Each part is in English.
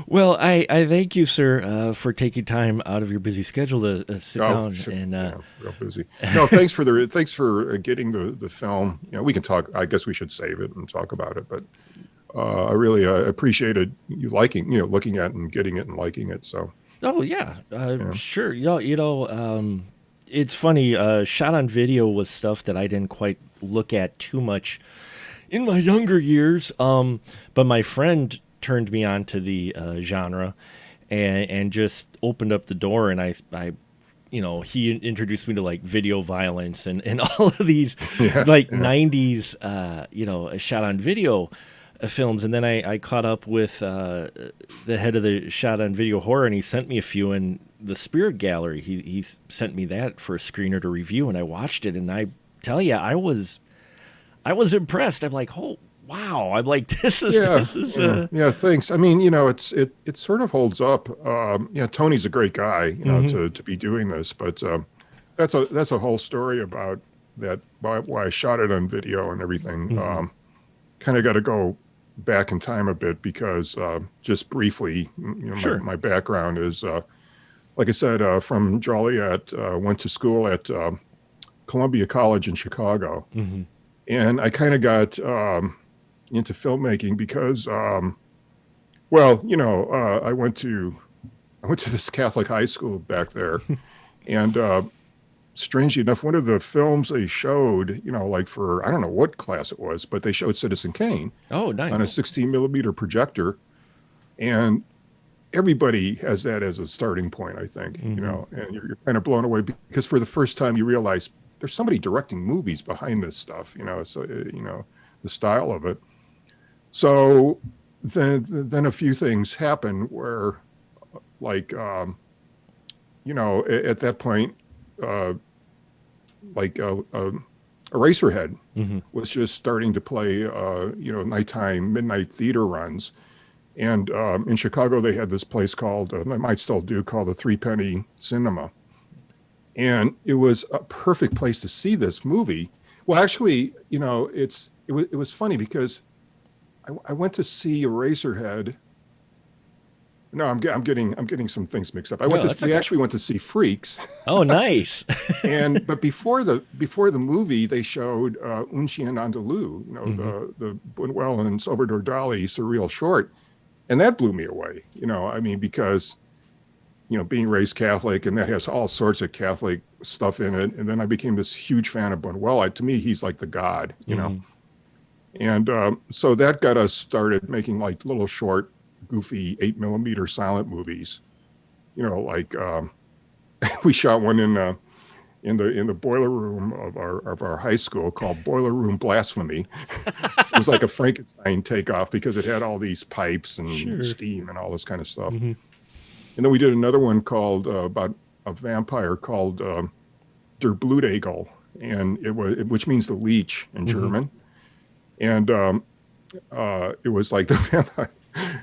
Well, I thank you, sir, for taking time out of your busy schedule to sit Oh, down sure. and Yeah, real busy. No, thanks for getting the film. We can talk. I guess we should save it and talk about it. But I really appreciated you liking, looking at and getting it and liking it. So oh yeah, yeah, sure. It's funny. Shot on video was stuff that I didn't quite look at too much in my younger years. But my friend turned me on to the genre, and just opened up the door, and he introduced me to like video violence and all of these yeah, like yeah. 90s shot on video films. And then I caught up with the head of the shot on video horror, and he sent me a few. And the Spirit Gallery, he sent me that for a screener to review, and I watched it, and I tell you, I was impressed. I'm like, oh wow. I'm like, this is Yeah, this is yeah, yeah. Thanks. I mean, it sort of holds up. Yeah, Tony's a great guy, mhm, to be doing this, but that's a whole story about that why I shot it on video and everything. mhm. Kind of got to go back in time a bit because just briefly, Sure. my background is like I said, from Joliet, went to school at Columbia College in Chicago, Mhm. and I kind of got into filmmaking because well, I went to this Catholic high school back there, and strangely enough, one of the films they showed, like for I don't know what class it was, but they showed Citizen Kane Oh, on a nice. 16 millimeter projector, and everybody has that as a starting point, I think, Mhm. and you're kind of blown away because for the first time you realize there's somebody directing movies behind this stuff, so the style of it. So then a few things happen where like at that point uh like Eraserhead Mhm. was just starting to play nighttime midnight theater runs, and in Chicago they had this place called they might still do, called the Three Penny Cinema, and it was a perfect place to see this movie. Well, actually, it was funny because I went to see Eraserhead. No, I'm getting some things mixed up. No, that's We okay. actually went to see Freaks, Oh, nice. but before the movie, they showed Un Chien Andalou, Mhm. the Buñuel and Salvador Dali surreal short, and that blew me away. I mean, because being raised Catholic, and that has all sorts of Catholic stuff in it, and then I became this huge fan of Buñuel. To me, he's like the god. Mhm. And so that got us started making like little short, goofy 8 millimeter silent movies. Like we shot one in the boiler room of our high school called Boiler Room Blasphemy. It was like a Frankenstein takeoff because it had all these pipes and Sure. steam and all this kind of stuff. Mhm. And then we did another one called about a vampire called Der Blutegel, and which means the leech in Mhm. German. And it was like the vampire.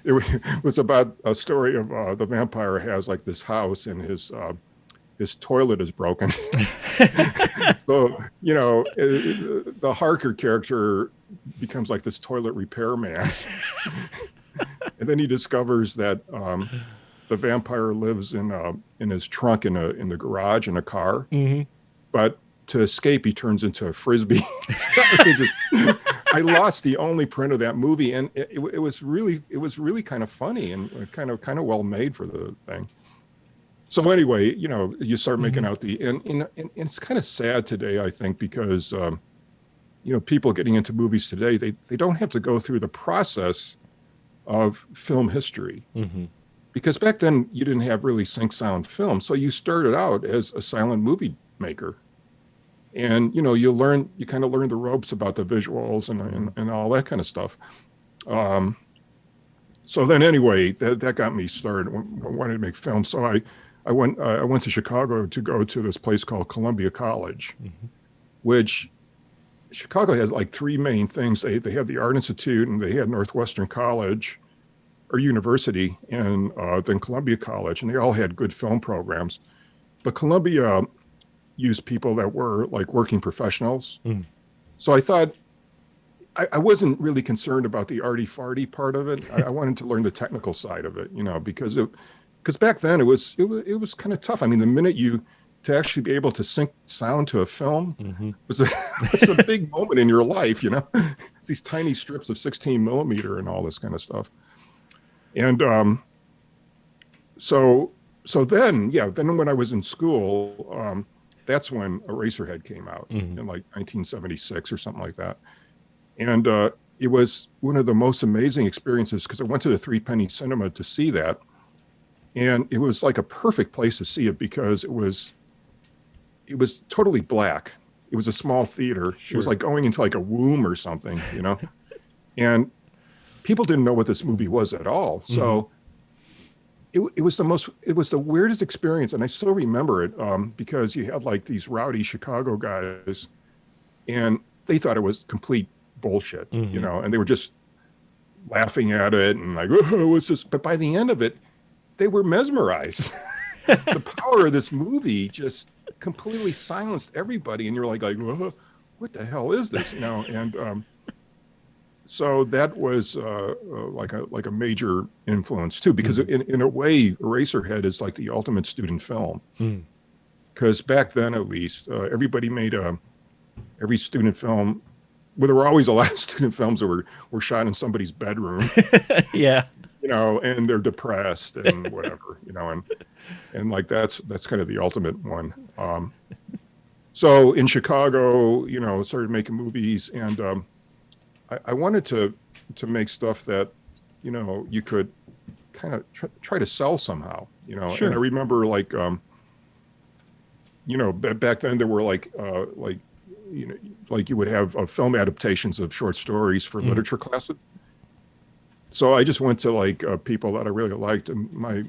It was about a story of the vampire has like this house, and his toilet is broken. So the Harker character becomes like this toilet repairman, and then he discovers that the vampire lives in his trunk in the garage in a car, Mhm. but to escape he turns into a frisbee. it just I lost the only print of that movie, and it was really kind of funny and kind of well made for the thing. So anyway, you start making Mhm. out and it's kind of sad today, I think, because people getting into movies today, they don't have to go through the process of film history, Mhm. because back then you didn't have really sync sound film, so you started out as a silent movie maker, and you kind of learn the ropes about the visuals Mhm. and all that kind of stuff. Um, so then anyway, that got me started wanting to make films. So I went to Chicago to go to this place called Columbia College, Mhm. which Chicago has like three main things. They had the Art Institute, and they had Northwestern College or University, and then Columbia College, and they all had good film programs. But Columbia used people that were like working professionals. Mhm. So I thought I wasn't really concerned about the arty farty part of it. I wanted to learn the technical side of it, because back then it was kind of tough. I mean, the minute you to actually be able to sync sound to a film Hmm. was a it's a big moment in your life. It's these tiny strips of 16 millimeter and all this kind of stuff. And so then when I was in school, that's when Eraserhead came out Hmm. in like 1976 or something like that. And it was one of the most amazing experiences because I went to the Three Penny Cinema to see that. And it was like a perfect place to see it because it was totally black. It was a small theater. It was Sure. like going into like a womb or something. And people didn't know what this movie was at all. Hmm. So it was the weirdest experience. And I still remember it because you had like these rowdy Chicago guys and they thought it was complete bullshit, Hmm. and they were just laughing at it and like, oh, what's this? But by the end of it, they were mesmerized. The power of this movie just completely silenced everybody. And you're like, whoa, what the hell is this? And so that was like a major influence too, because Hmm. in a way, Eraserhead is like the ultimate student film. Mm. Because back then, at least, everybody made every student film. Well, there were always a lot of student films that were shot in somebody's bedroom, Yeah. and they're depressed and whatever, and like that's kind of the ultimate one. So in Chicago, started making movies, and I wanted to make stuff that you could kind of try to sell somehow. And I Sure. remember like back then there were like you know like you would have film adaptations of short stories for Mm. literature classes. So I just went to like people that I really liked, and my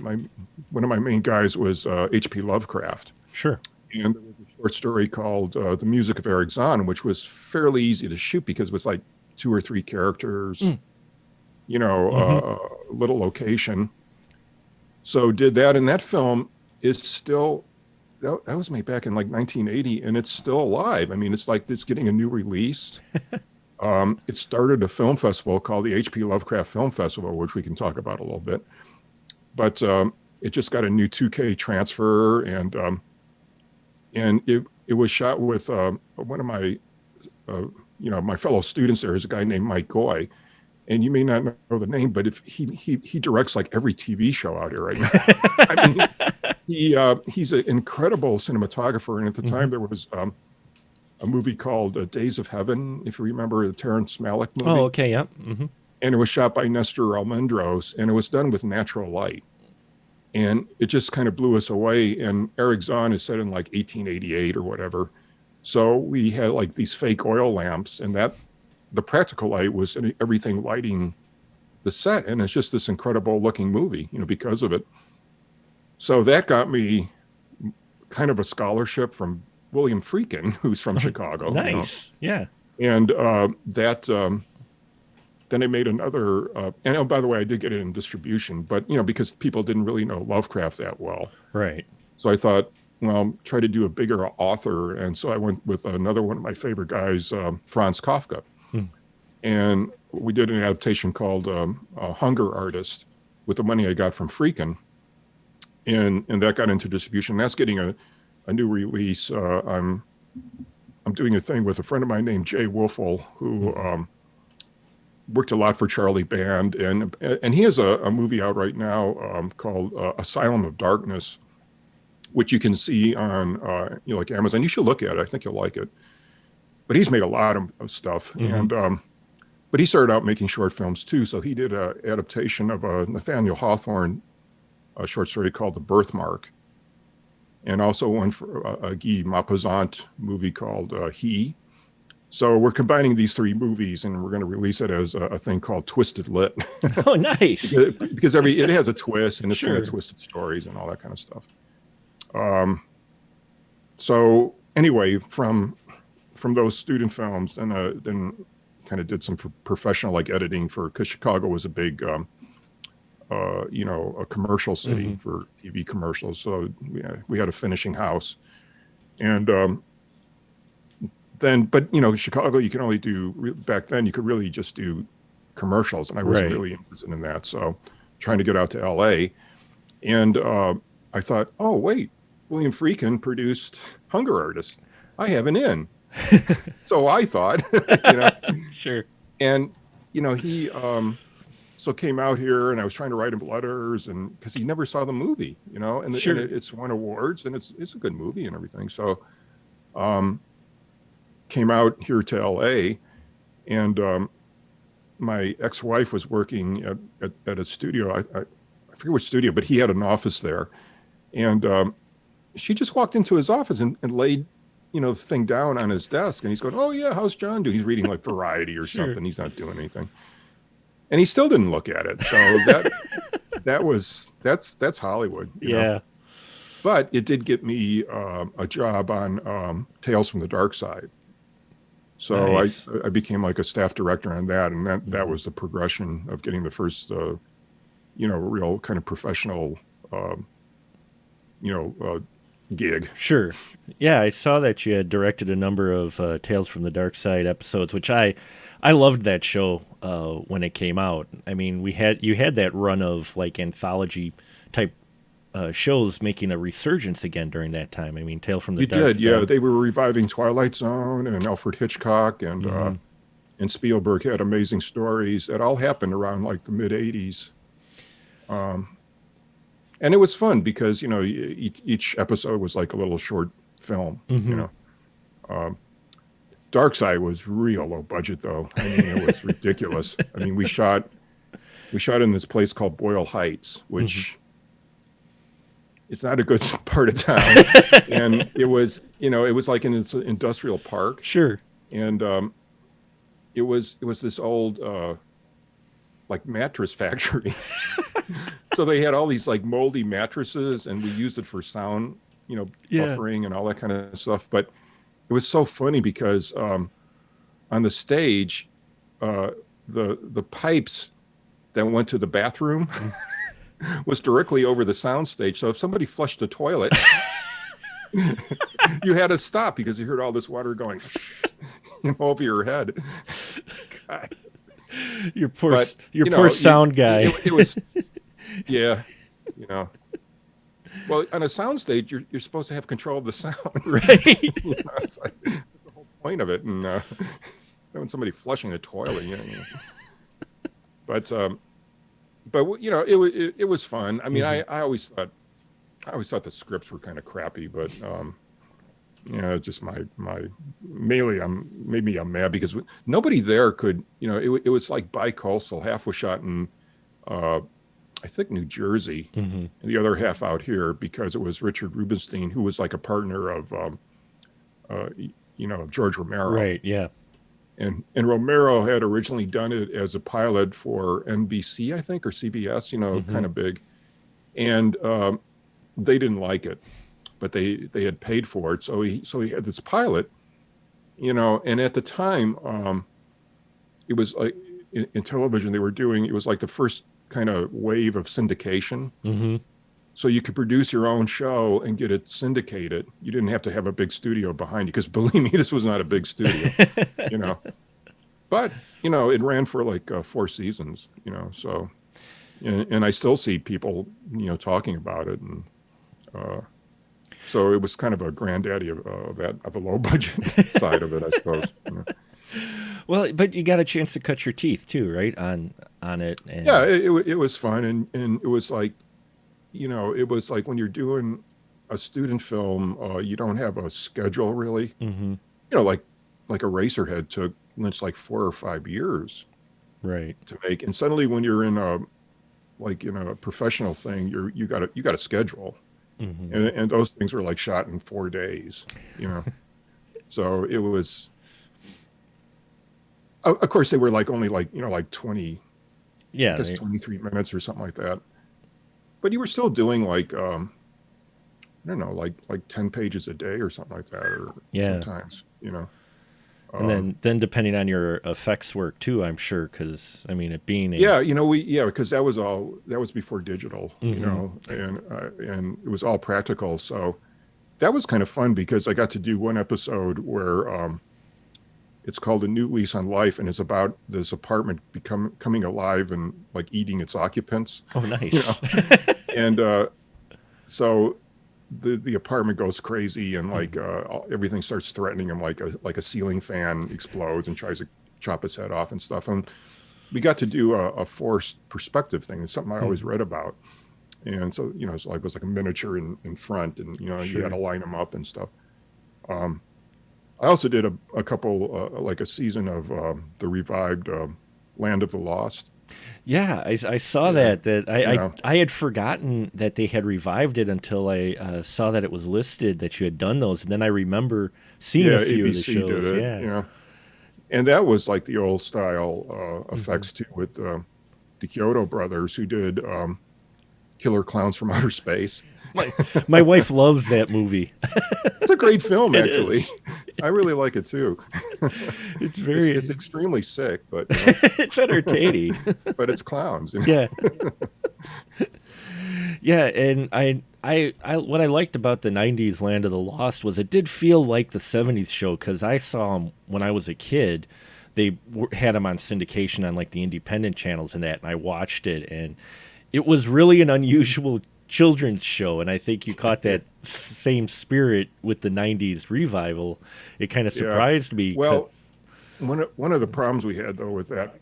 one of my main guys was H.P. Lovecraft, Sure. and there was a short story called "The Music of Eric Zahn," which was fairly easy to shoot because it was like two or three characters, Mm. Hmm. little location. So did that, and that film is still that was made back in like 1980, and it's still alive. I mean, it's like it's getting a new release. It started a film festival called the H.P. Lovecraft Film Festival, which we can talk about a little bit. But it just got a new 2K transfer, and it was shot with one of my fellow students. There is a guy named Mike Goy, and you may not know the name, but if he directs like every TV show out here right now. I mean, he's an incredible cinematographer, and at the Hmm. time there was a movie called Days of Heaven, if you remember the Terrence Malick Oh, movie. okay. Yep. Hmm. And it was shot by Nestor Almendros, and it was done with natural light. And it just kind of blew us away. And Eric Zahn is set in like 1888 or whatever. So we had like these fake oil lamps, and that the practical light was everything lighting the set. And it's just this incredible looking movie, because of it. So that got me kind of a scholarship from William Friedkin, who's from Chicago. Nice. Yeah. And that then I made another, and oh, by the way, I did get it in distribution, but because people didn't really know Lovecraft that well, Right. so I thought, well, try to do a bigger author, and so I went with another one of my favorite guys, Franz Kafka, Mm. and we did an adaptation called Hunger Artist with the money I got from Freakin', and that got into distribution. That's getting a new release. I'm doing a thing with a friend of mine named Jay Wolfel, who Hmm. worked a lot for Charlie Band, and he has a movie out right now called Asylum of Darkness, which you can see on like Amazon. You should look at it. I think you'll like it. But he's made a lot of stuff, Hmm. and but he started out making short films too. So he did an adaptation of a Nathaniel Hawthorne short story called The Birthmark, and also one for a Guy Maupassant movie called He. So we're combining these three movies, and we're going to release it as a thing called Twisted Lit, Oh, nice. because it has a twist, and it's kind of Sure. twisted stories and all that kind of stuff. Um, so anyway, from those student films, and then kind of did some professional like editing because Chicago was a big a commercial city Hmm. for TV commercials. So we had a finishing house, and then, but you know, Chicago, you can only do back then. You could really just do commercials, and I wasn't Right. really interested in that. So, trying to get out to L.A. and I thought, oh wait, William Friedkin produced Hunger Artist. I have an in. So I thought, you know, Sure. and you know he so came out here, and I was trying to write him letters, and because he never saw the movie, you know, and Sure. it's won awards, and it's a good movie and everything. So um, came out here to L.A. and my ex-wife was working at a studio. I forget which studio, but he had an office there, and she just walked into his office and laid, you know, the thing down on his desk, and he's going, "Oh yeah, how's John doing?" He's reading like Variety or Sure. something. He's not doing anything, and he still didn't look at it. So that's Hollywood, you know. Yeah. But it did get me a job on Tales from the Dark Side. So Nice. I became like a staff director on that, and that Hmm. was the progression of getting the first you know, real kind of professional you know gig. Sure. Yeah, I saw that you had directed a number of Tales from the Dark Side episodes, which I loved that show when it came out. I mean, you had that run of like anthology type shows making a resurgence again during that time. I mean, Tale from the You Dark did, yeah. Side. They were reviving Twilight Zone and Alfred Hitchcock, Hmm. and Spielberg had amazing stories. That all happened around like the mid '80s. Um, and it was fun because you know each episode was like a little short film. You Hmm. know, um, Dark Side was real low budget though. I mean, it was ridiculous. I mean, we shot in this place called Boyle Heights, Hmm. which it's not a good part of town, and it was, you know, it was like in this industrial park, Sure. and it was this old like mattress factory. So they had all these like moldy mattresses, and we used it for sound, you know, Yeah. buffering and all that kind of stuff. But it was so funny because on the stage, uh, the pipes that went to the bathroom was directly over the sound stage. So if somebody flushed the toilet, you had to stop because you heard all this water going you know, over your head. God. But Your you poor know, sound guy. it was, yeah, you know. Well, on a sound stage, you're supposed to have control of the sound. Right. You know, it's like that's the whole point of it. And when somebody flushing a toilet, you know. But you know, it was fun. I mean, Hmm. I always thought the scripts were kind of crappy, but you know, just my mainly maybe I'm mad because nobody there could, you know, it was like bi-coastal. Half was shot in uh, I think New Jersey, Hmm. and the other half out here because it was Richard Rubenstein, who was like a partner of uh, you know, George Romero. Right. Yeah. And Romero had originally done it as a pilot for NBC, I think, or CBS, you know, Hmm. kind of big, and they didn't like it, but they had paid for it, so he had this pilot, you know, and at the time, it was like in television they were doing, it was like the first kind of wave of syndication. Hmm. So you could produce your own show and get it syndicated. You didn't have to have a big studio behind you because believe me, this was not a big studio, you know. But you know, it ran for like 4 seasons, you know. So and I still see people, you know, talking about it, and uh, so it was kind of a granddaddy of that of the low budget side of it, I suppose. You know? Well, but you got a chance to cut your teeth too, right? On it, Yeah, and it was fun, and it was like, you know, it was like when you're doing a student film, you don't have a schedule really. hmm. You know, like Eraserhead took Lynch like 4 or 5 years Right. to make, and suddenly when you're in a like in a professional thing, you got a schedule, Hmm. and those things were like shot in 4 days. You know, so it was. Of course, they were like only like, you know, like 20, I Yeah. guess 23 minutes or something like that. But you were still doing like I don't know, like 10 pages a day or something like that, or Yeah. sometimes, you know. And Um, then depending on your effects work too, I'm sure, because I mean, it being a. yeah, you know, because that was before digital, you Hmm. know, and it was all practical. So that was kind of fun because I got to do one episode where It's called A New Lease on Life, and it's about this apartment coming alive and like eating its occupants. Oh, You know, nice. and so the apartment goes crazy, and like Mhm. everything starts threatening him, like a ceiling fan explodes and tries to chop his head off and stuff. And we got to do a forced perspective thing. It's something I always Mhm. read about. And so, so like it was like a miniature in front, and you had to Sure. line them up and stuff. Um, I also did a couple, like a season of the revived Land of the Lost. Yeah, I saw Yeah, that you know, I had forgotten that they had revived it until I saw that it was listed that you had done those, and then I remember seeing a yeah, few of the ABC did shows. it. Yeah. Yeah, and that was like the old style Hmm. effects too, with the Kyoto brothers who did Killer Clowns from Outer Space. My my wife loves that movie. It's a great film, It actually. is. I really like it too. It's It's very extremely sick, but it's entertaining. but it's clowns. Yeah. Yeah, and I what I liked about the '90s Land of the Lost was it did feel like the '70s show because I saw them when I was a kid. They had them on syndication on like the independent channels and that, and I watched it, and it was really an unusual children's show. And I think you caught Yeah, that same spirit with the '90s revival. It kind of yeah. surprised me because Well, one of the problems we had though with that.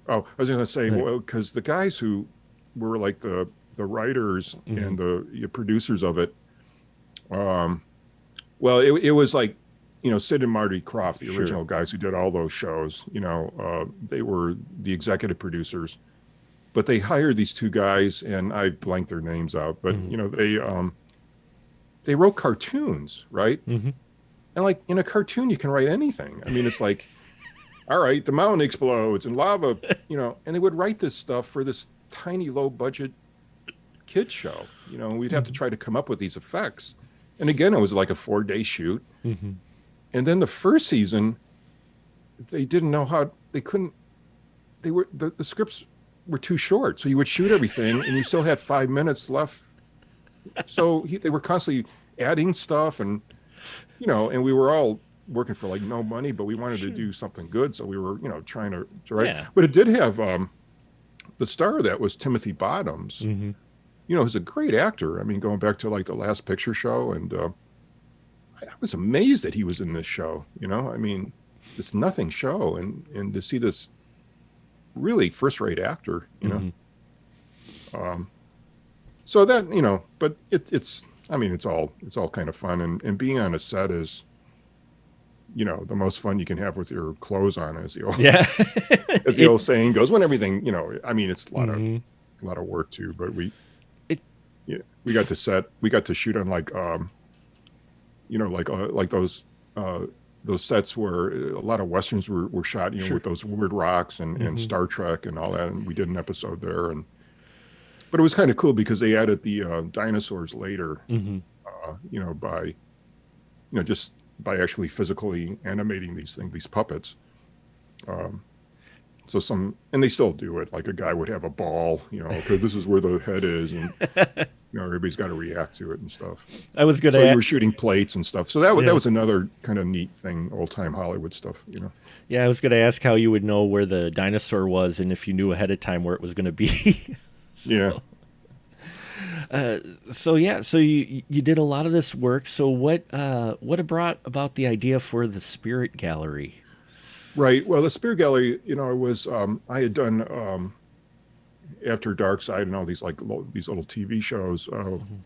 Oh, I was going to say, well, because the guys who were like the writers hmm and the producers of it, um, well, it was like, Sid and Marty Krofft, the sure. original guys who did all those shows. They were the executive producers, but they hired these two guys, and I blanked their names out, but Hmm they wrote cartoons, right? hmm And like in a cartoon, you can write anything. I mean, it's like, all right, the mountain explodes and lava, and they would write this stuff for this tiny low budget kids show, and we'd have to hmm try to come up with these effects. And again, it was like a 4-day shoot. hmm And then the first season, they didn't know how they couldn't, they were, the scripts were too short. So you would shoot everything and you still had 5 minutes left. So they were constantly adding stuff, and we were all working for like no money, but we wanted to Sure. do something good. So we were, trying to write, Yeah. but it did have, the star of that was Timothy Bottoms, hmm who's a great actor. I mean, going back to like the Last Picture Show, and I was amazed that he was in this show. I mean, this nothing show, and to see this really first-rate actor. hmm Um, so that but it's I mean, it's all kind of fun, and being on a set is the most fun you can have with your clothes on, as the old Yeah. as the it. old saying goes. When everything, I mean, it's a lot of hmm work too, but It. yeah, we got to shoot on like like those sets where a lot of westerns were shot, Sure. with those weird rocks and hmm Star Trek and all that, and we did an episode there. And but it was kind of cool because they added the dinosaurs later, hmm by just by actually physically animating these puppets. um so and they still do it, like a guy would have a ball, okay, this is where the head is, and everybody's got to react to it and stuff. I was So you gonna. were shooting plates and stuff. So that Yeah. was another kind of neat thing, old time Hollywood stuff. Yeah, I was gonna ask how you would know where the dinosaur was and if you knew ahead of time where it was gonna be. Yeah. so, uh, so yeah, so you did a lot of this work. So what brought about the idea for the Spirit Gallery? Right. Well, the Spear Gallery, it was I had done After Dark Side and all these like these little TV shows. Hmm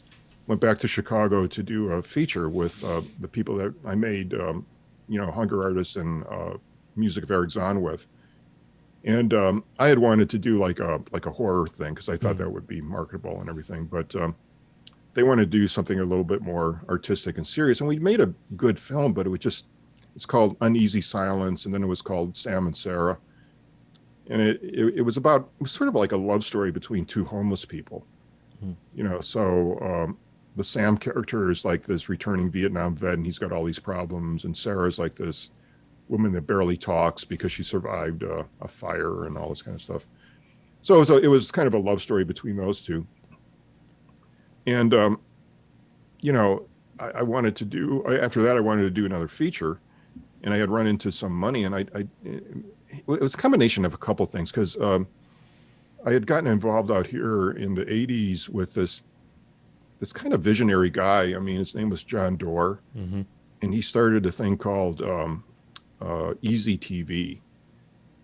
Went back to Chicago to do a feature with the people that I made, Hunger Artists and Music of Eric Zahn with. And I had wanted to do like a horror thing because I thought hmm that would be marketable and everything, but they wanted to do something a little bit more artistic and serious. And we made a good film, but it's called Uneasy Silence, and then it was called Sam and Sarah. And it was sort of like a love story between two homeless people. So the Sam character is like this returning Vietnam vet, and he's got all these problems. And Sarah's like this woman that barely talks because she survived a fire and all this kind of stuff. So it was kind of a love story between those two. And you know, I wanted to do after that. I wanted to do another feature, and I had run into some money, and it was a combination of a couple things, because I had gotten involved out here in the 80s with this kind of visionary guy. I mean, his name was John Doerr, Mm-hmm. and he started a thing called Easy TV.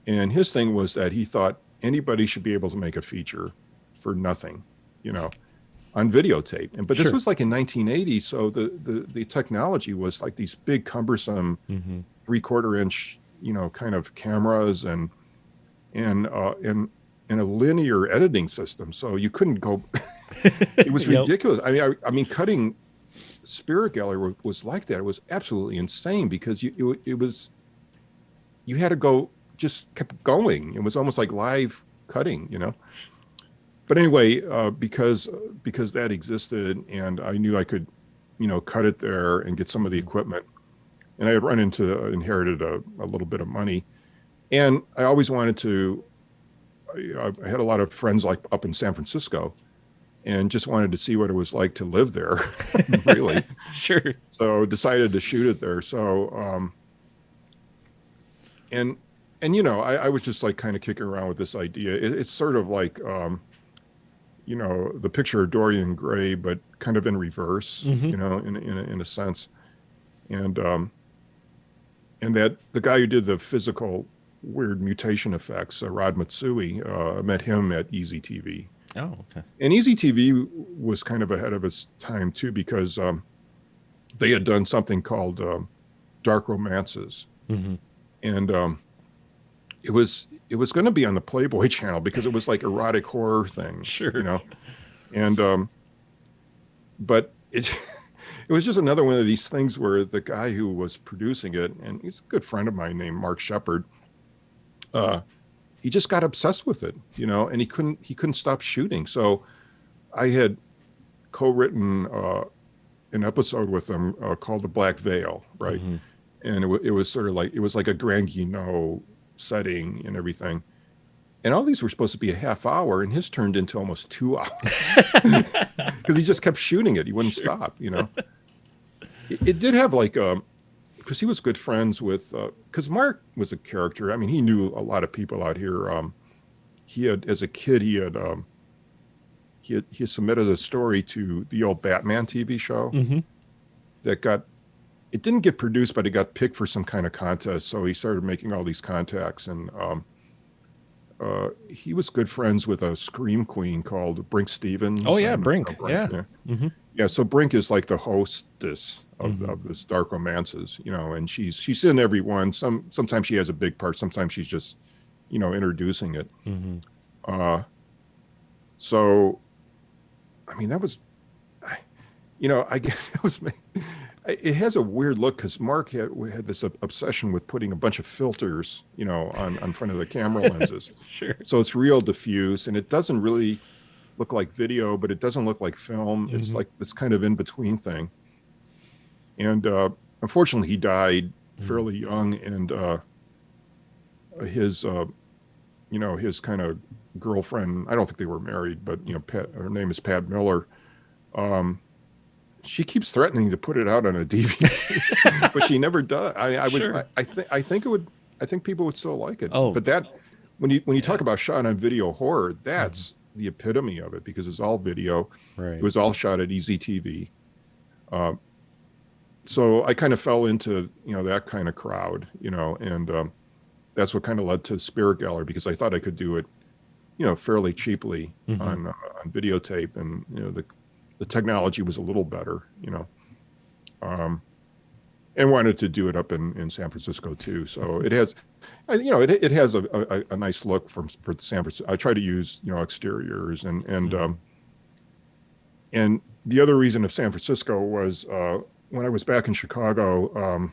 And his thing was that he thought anybody should be able to make a feature for nothing, you know, on videotape. But this Sure. was like in 1980, so the technology was like these big cumbersome Mm-hmm. 3/4 inch, you know, kind of cameras, and a linear editing system. So you couldn't go. It was Yep. ridiculous. I mean, cutting Spirit Gallery was like that. It was absolutely insane, because it was, you had to go, just kept going. It was almost like live cutting, you know. But anyway, because that existed, and I knew I could, you know, cut it there and get some of the equipment, and I had inherited a little bit of money, and I always wanted to. I had a lot of friends like up in San Francisco, and just wanted to see what it was like to live there, really. Sure. So decided to shoot it there. So and you know, I was just like kind of kicking around with this idea. It's sort of like you know, the picture of Dorian Gray, but kind of in reverse, Mm-hmm. you know, in a sense. And that the guy who did the physical weird mutation effects, Rod Matsui, I met him at Easy TV. Oh, okay. And Easy TV was kind of ahead of its time too, because they had done something called Dark Romances. Mm-hmm. And it was going to be on the Playboy channel, because it was like erotic horror things, Sure. you know. And but it it was just another one of these things where the guy who was producing it, and he's a good friend of mine named Mark Shepard, he just got obsessed with it, you know, and he couldn't stop shooting. So I had co-written an episode with him called The Black Veil, right? Mm-hmm. And it was sort of like, it was like a Grand Guignol setting and everything. And all these were supposed to be a half hour, and his turned into almost 2 hours, because he just kept shooting it. He wouldn't stop, you know. It did have like, because he was good friends with, because Mark was a character. I mean, he knew a lot of people out here. He had, as a kid, he submitted a story to the old Batman TV show Mm-hmm. that it didn't get produced, but it got picked for some kind of contest. So he started making all these contacts, and he was good friends with a scream queen called Brink Stevens. Oh I yeah, don't know if you know Brink. Yeah. Yeah. Mm-hmm. Yeah, so Brink is like the hostess of this Dark Romances, you know, and she's in every one. Sometimes she has a big part, sometimes she's just, you know, introducing it. Mm-hmm. So, I mean, that was, you know, I guess it was. It has a weird look, because Mark had this obsession with putting a bunch of filters, you know, on front of the camera lenses. Sure. So it's real diffuse, and it doesn't really look like video, but it doesn't look like film. It's like this kind of in between thing. And unfortunately, he died fairly young, and his, you know, his kind of girlfriend, I don't think they were married, but, you know, her name is Pat Miller. She keeps threatening to put it out on a DVD, but she never does. Sure. I think it would. I think people would still like it. Oh. But that, when you talk about shot on video horror, that's the epitome of it, because it's all video. Right. It was all shot at Easy TV. So I kind of fell into, you know, that kind of crowd, you know, and that's what kind of led to Spirit Gallery, because I thought I could do it, you know, fairly cheaply on videotape, and, you know, the technology was a little better, you know, and wanted to do it up in San Francisco too. So it has, you know, it has a nice look for San Francisco. I try to use, you know, exteriors, and the other reason of San Francisco was when I was back in Chicago,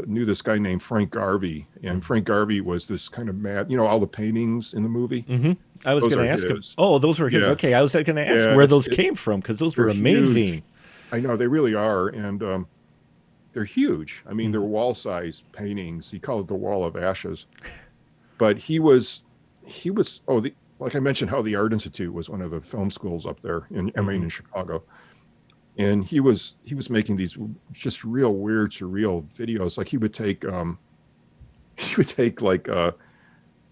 knew this guy named Frank Garvey, and Frank Garvey was this kind of mad, you know, all the paintings in the movie. Mm-hmm. I was Those going are to ask him. his. Oh, those were his. Yeah. Okay, I was going to ask Yeah, where those came from, because those were they're amazing. huge. I know, they really are, and they're huge. I mean, they're wall-sized paintings. He called it the Wall of Ashes. But he was like I mentioned, how the Art Institute was one of the film schools up there in Chicago. and he was making these just real weird, surreal videos. Like he would take he would take like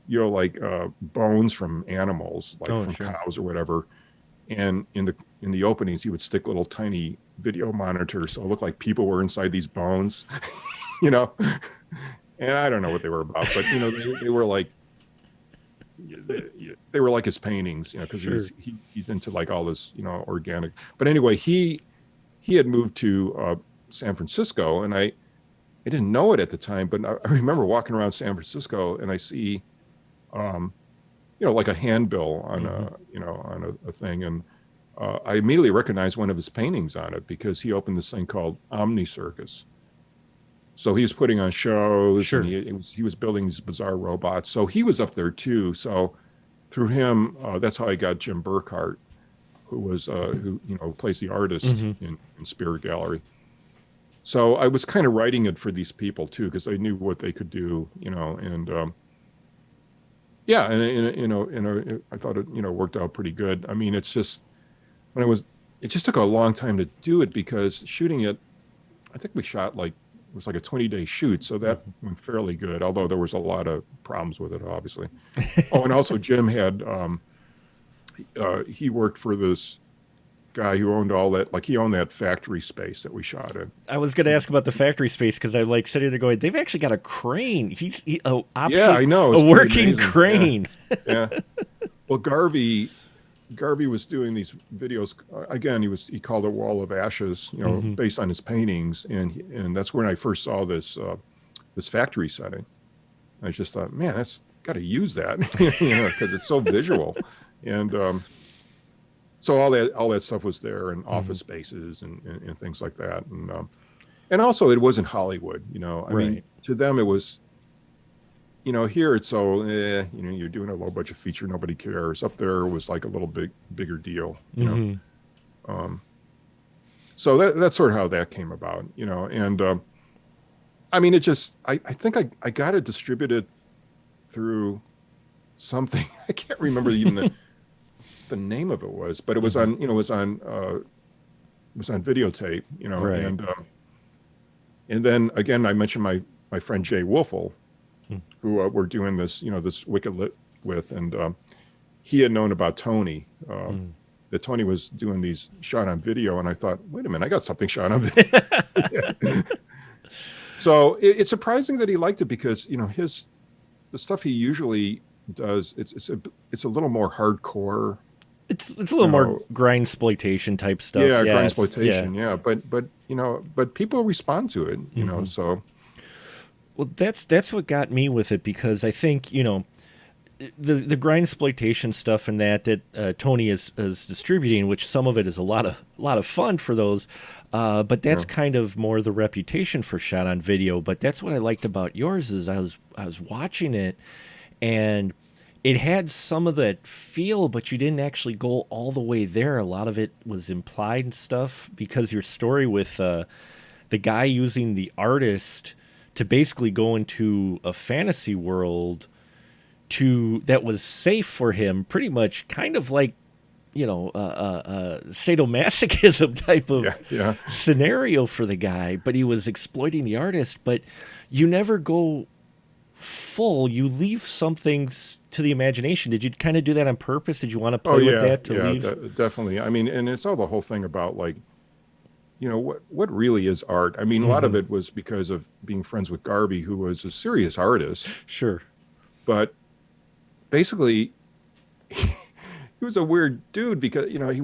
like bones from animals, like Oh, from sure. cows or whatever, and in the openings he would stick little tiny video monitors so it looked like people were inside these bones, you know. And I don't know what they were about, but they were like they were like his paintings, because Sure. he's into like all this, organic. But anyway, he had moved to San Francisco, and I didn't know it at the time, but I remember walking around San Francisco and I see um, like a handbill on Hmm. a thing, and I immediately recognized one of his paintings on it because he opened this thing called Omni Circus. So he was putting on shows, and Sure. he was building these bizarre robots. So he was up there too. So through him, that's how I got Jim Burkhart, who was who plays the artist Hmm. in Spirit Gallery. So I was kind of writing it for these people too because I knew what they could do, and yeah, and I thought it worked out pretty good. I mean, it's just when I was, it just took a long time to do it because shooting it, I think we shot like it was like a 20-day shoot, so that Hmm. went fairly good. Although there was a lot of problems with it, obviously. Oh, and also Jim had he worked for this guy who owned all that, like he owned that factory space that we shot in. I was going to ask about the factory space because I like sitting there going, they've actually got a crane. He Yeah, option I know. a It's pretty working amazing. Yeah, crane. yeah. Well, Garvey was doing these videos again. He called it Wall of Ashes, Hmm. based on his paintings, and that's when I first saw this factory setting. I just thought, man, that's got to use that, because it's so visual, and so all that stuff was there, and Hmm. office spaces and things like that, and also it wasn't Hollywood. I mean, Right. to them it was. Here it's so, you're doing a low budget feature, nobody cares. Up there was like a little bigger deal. Hmm. Um, so that's sort of how that came about, and I mean, I think I got it distributed through something. I can't remember even the name of it was, but it was Hmm. on, it was on videotape, Right. and then again, I mentioned my friend Jay Wolfel, who we're doing this Wicked Lit with, and he had known about Tony. Mm. That Tony was doing these shot on video, and I thought, wait a minute, I got something shot on video. So it's surprising that he liked it because the stuff he usually does, it's a little more hardcore, It's a you little more know, grind exploitation type stuff. yeah, Yeah, it's yeah. grindsploitation, yeah, but people respond to it. Hmm. So Well, that's what got me with it because I think the grind exploitation stuff and that Tony is distributing, which some of it is a lot of fun for those, but that's yeah, kind of more the reputation for shot on video. But that's what I liked about yours is I was watching it and it had some of that feel, but you didn't actually go all the way there. A lot of it was implied and stuff because your story with the guy using the artist to basically go into a fantasy world to that was safe for him, pretty much kind of like sadomasochism type yeah, of yeah. scenario for the guy, but he was exploiting the artist. But you never go full. You leave to the imagination. Did you kind of do that on purpose? Did you want to Oh play with yeah, that to yeah, leave? definitely. I mean, and it's all the whole thing about like, what really is art. I mean, a lot of Hmm. it was because of being friends with Garvey, who was a serious artist, Sure. but basically he was a weird dude because he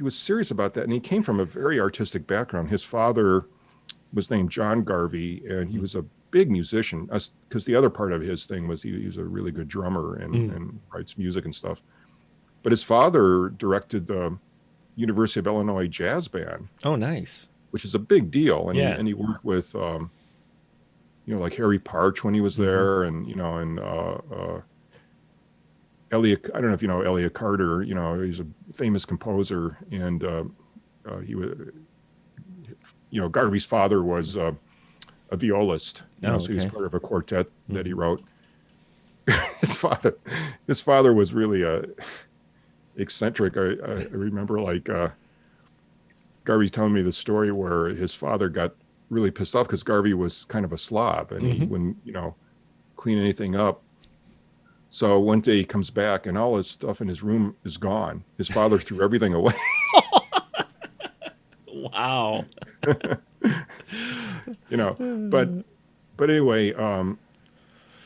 was serious about that, and he came from a very artistic background. His father was named John Garvey, and he was a big musician. Because the other part of his thing was he was a really good drummer and Mm. and writes music and stuff. But his father directed the University of Illinois jazz band, Oh, nice. which is a big deal, and he Yeah. and he worked with like Harry Parch when he was Hmm. there, and Elliot. I don't know if you know Elliot Carter. He's a famous composer, and he was. Garvey's father was a violist. Oh, So he was okay. part of a quartet that he Hmm. wrote. his father, his father was really eccentric. I remember like Garvey's telling me the story where his father got really pissed off because Garvey was kind of a slob and he Hmm. wouldn't, clean anything up. So one day he comes back and all his stuff in his room is gone. His father threw everything away. Wow. you know, but but anyway,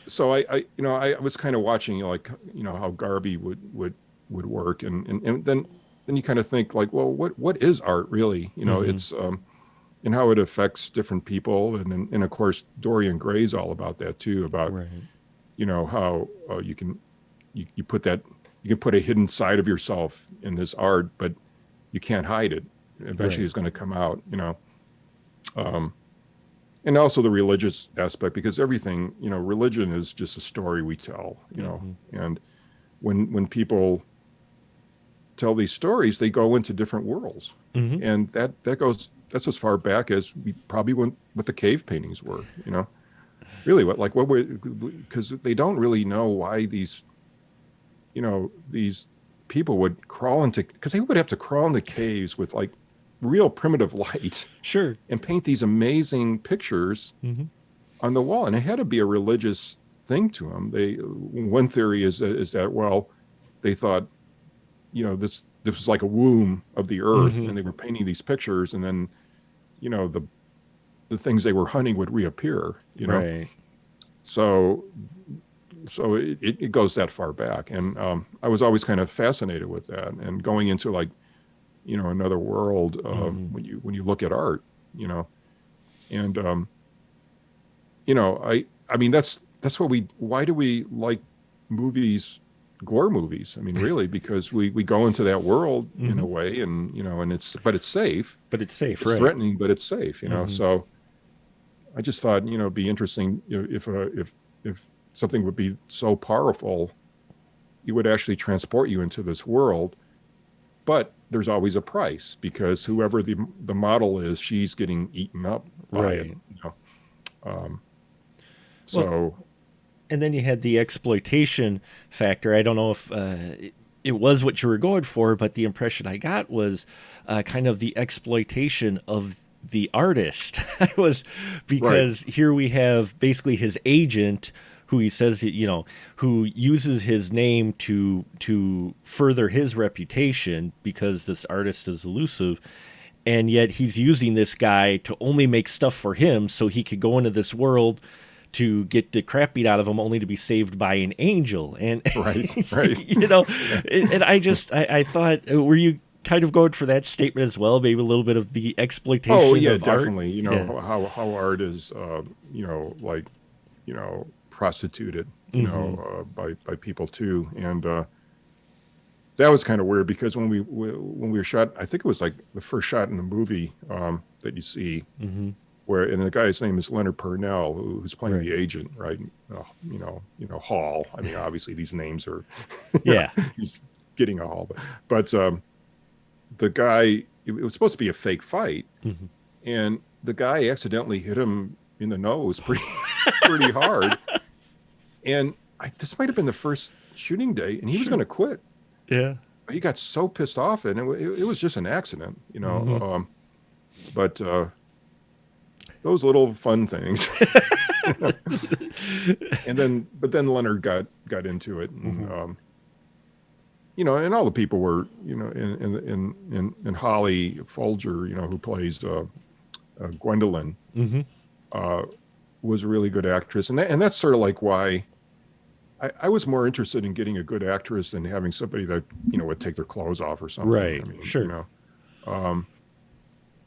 so I was kind of watching like how Garvey would work and then you kind of think like, well, what is art really? Hmm. It's and how it affects different people and of course Dorian Gray's all about that too, about Right. how you put that, you can put a hidden side of yourself in this art, but you can't hide it. Eventually Right. it's going to come out, um, and also the religious aspect, because everything, religion is just a story we tell, Hmm. and when people tell these stories, they go into different worlds, Hmm. and that's as far back as we probably went what the cave paintings were, really what were, because they don't really know why these people would crawl into, because they would have to crawl into caves with like real primitive light Sure. and paint these amazing pictures Hmm. on the wall, and it had to be a religious thing to them. One theory is that, well, they thought, this was like a womb of the earth, Hmm. and they were painting these pictures, and then the things they were hunting would reappear. Right. So it goes that far back, and I was always kind of fascinated with that, and going into like another world Hmm. when you look at art, you know, and I mean that's what we why do we like movies, gore movies? I mean, really, because we go into that world in Hmm. a way, and and it's safe. But it's safe, It's right? threatening, but it's safe. Hmm. So I just thought, it'd be interesting, if something would be so powerful, it would actually transport you into this world. But there's always a price, because whoever the model is, she's getting eaten up by it. Right. Um, Well, so and then you had the exploitation factor. I don't know if it was what you were going for, but the impression I got was kind of the exploitation of the artist. I was right, because here we have basically his agent, who he says who uses his name to further his reputation because this artist is elusive, and yet he's using this guy to only make stuff for him so he could go into this world to get the crap beat out of him only to be saved by an angel. And right, right. you know Yeah. and I thought, were you kind of going for that statement as well, maybe a little bit of the Oh exploitation yeah, of art? definitely. Yeah. How art is, like, prostituted, Hmm. by people too, and that was kind of weird, because when we were shot, I think it was like the first shot in the movie that you see, Hmm. where, and the guy's name is Leonard Purnell, who's playing Right. the agent, right? Hall. I mean, obviously these names are, Yeah. he's getting a Hall, but the guy, it was supposed to be a fake fight, Hmm. and the guy accidentally hit him in the nose pretty hard, and this might have been the first shooting day, and he was going Sure. to quit. Yeah. But he got so pissed off, and it was just an accident, Hmm. but those little fun things. But then Leonard got into it, and Hmm. and all the people were, in Holly Folger, who plays Gwendolyn, Hmm. uh, was a really good actress, and that's sort of like why I was more interested in getting a good actress than having somebody that would take their clothes off or something. I Right. mean, Sure. um,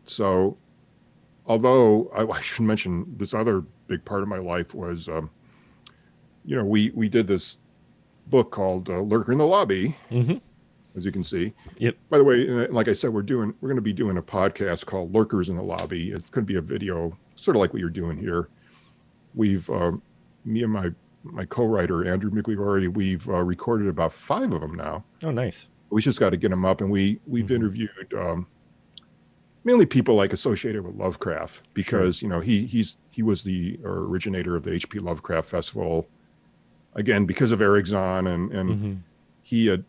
so although I should mention this other big part of my life was, we did this book called Lurker in the Lobby, Hmm. as you can see. Yep. By the way, like I said, we're going to be doing a podcast called Lurkers in the Lobby. It's going to be a video, sort of like what you're doing here. We've Me and my co-writer Andrew Migliori, we've recorded about 5 of them now. Oh, nice. We just got to get them up, and we've Hmm. interviewed mainly people like associated with Lovecraft, Sure. because he was the originator of the H.P. Lovecraft Festival, again because of Eric Zahn, and Hmm. he had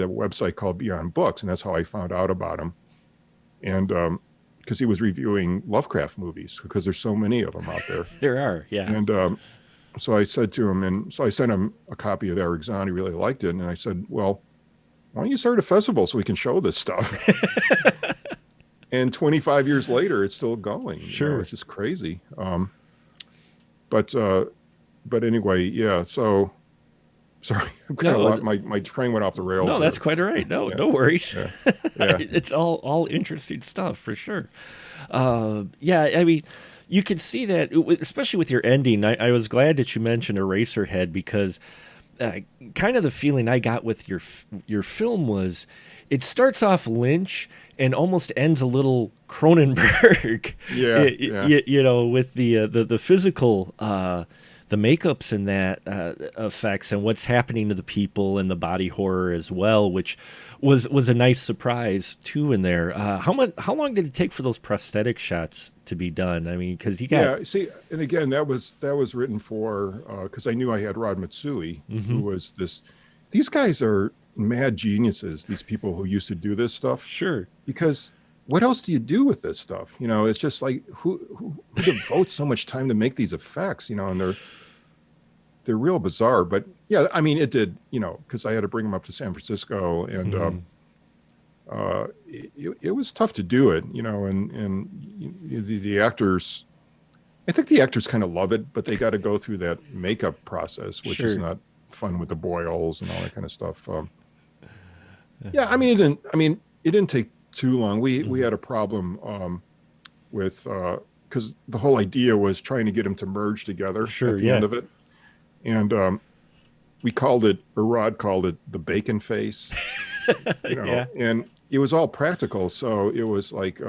a website called Beyond Books, and that's how I found out about him. And because he was reviewing Lovecraft movies because there's so many of them out there. There are, yeah. And so I said to him, and so I sent him a copy of Eric Zahn. He really liked it. And I said, well, why don't you start a festival so we can show this stuff? And 25 years later, it's still going. Sure. You know, it's just crazy. But anyway, yeah. So sorry, my train went off the rails. No, there. that's quite all right. No, no worries. Yeah. Yeah. It's all interesting stuff for sure. Yeah, I mean, you can see that, especially with your ending. I was glad that you mentioned Eraserhead because kind of the feeling I got with your film was it starts off Lynch and almost ends a little Cronenberg. Yeah. You know, with the physical the makeups and that effects and what's happening to the people and the body horror as well, which was a nice surprise too in there. How long did it take for those prosthetic shots to be done? I mean, because you got See, and again, that was written for because I knew I had Rod Matsui, who was this. These guys are mad geniuses. These people who used to do this stuff. Sure. Because what else do you do with this stuff? You know, it's just like who devotes so much time to make these effects? You know, and they're real bizarre. But yeah, I mean, it did. You know, because I had to bring them up to San Francisco, and it was tough to do it. You know, and the actors. I think the actors kind of love it, but they got to go through that makeup process, which is not fun with the boils and all that kind of stuff. Yeah, I mean, it didn't take too long. We had a problem with because the whole idea was trying to get them to merge together at the end of it, and we called it, or Rod called it, the bacon face. You know, and it was all practical, so it was like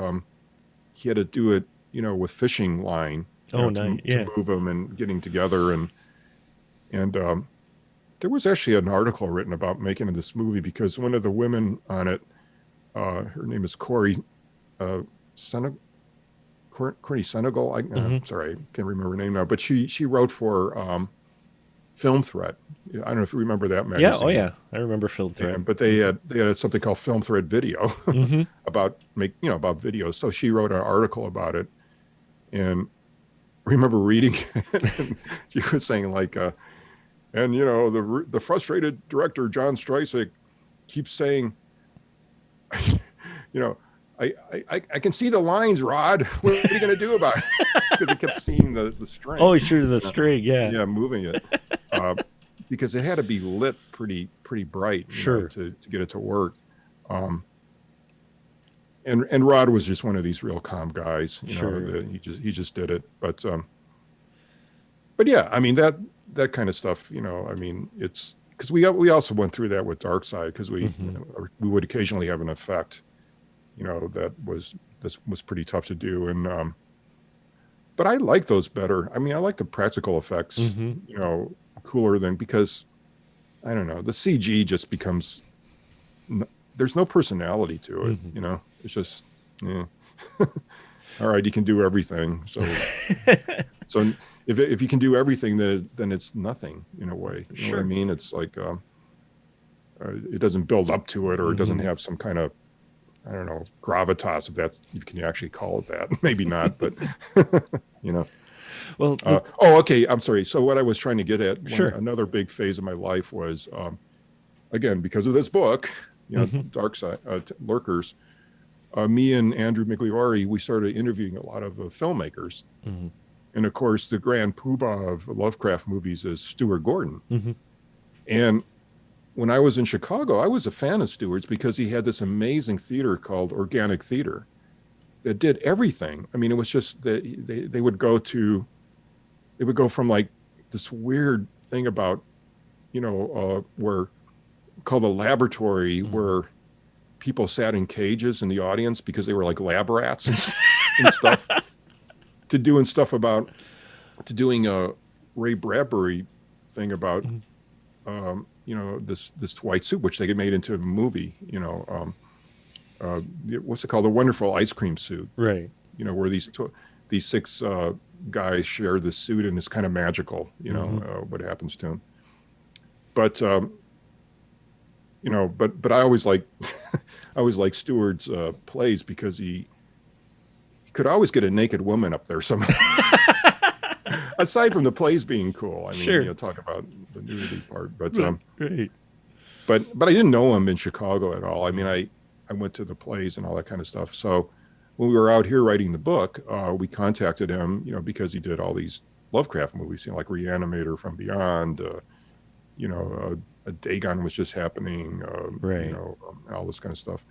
he had to do it, you know, with fishing line. To move them and getting together, and there was actually an article written about making this movie because one of the women on it, her name is Corey Senegal. I'm sorry, I can't remember her name now, but she wrote for Film Threat. I don't know if you remember that magazine. Yeah, oh yeah, I remember Film Threat. Yeah, but they had something called Film Threat Video about videos. So she wrote an article about it, and I remember reading it, and she was saying like, and you know, the frustrated director John Strysik keeps saying, you know, I can see the lines, Rod. What are you going to do about it? Because he kept seeing the string. Oh, sure, the string, yeah, moving it, because it had to be lit pretty bright, you know, to get it to work. And Rod was just one of these real calm guys, you know, that he just did it. But yeah, I mean, that kind of stuff, you know, I mean, it's because we also went through that with Dark Side because we would occasionally have an effect, you know, that was pretty tough to do. And but I like those better. I mean, I like the practical effects, you know, cooler than, because I don't know, the CG just becomes, there's no personality to it, you know. It's just, yeah. All right, you can do everything. So, so if you can do everything, then it's nothing in a way. You know what I mean? It's like it doesn't build up to it, or it doesn't have some kind of, I don't know, gravitas, if that's, you can actually call it that. Maybe not, but you know. Well, okay. I'm sorry. So what I was trying to get at, another big phase of my life was, again, because of this book, you know, Dark Side, Lurkers. Me and Andrew Migliori, we started interviewing a lot of filmmakers. And of course, the grand poobah of Lovecraft movies is Stuart Gordon. And when I was in Chicago, I was a fan of Stuart's because he had this amazing theater called Organic Theater that did everything. I mean, it was just that they would go from like this weird thing about, you know, where called the laboratory, where people sat in cages in the audience because they were like lab rats and stuff, to doing a Ray Bradbury thing about, you know, this white soup, which they get made into a movie, you know, what's it called? The Wonderful Ice Cream Suit. Right. You know, where these six guys share this suit, and it's kind of magical, you know, what happens to them. But, you know, but I always like Stewart's plays because he could always get a naked woman up there somehow. Aside from the plays being cool, I mean, Sure. talk about the nudity part, but Right. but I didn't know him in Chicago at all. I mean, I went to the plays and all that kind of stuff. So when we were out here writing the book, we contacted him, because he did all these Lovecraft movies, like Reanimator, From Beyond, a Dagon was just happening, Right. all this kind of stuff.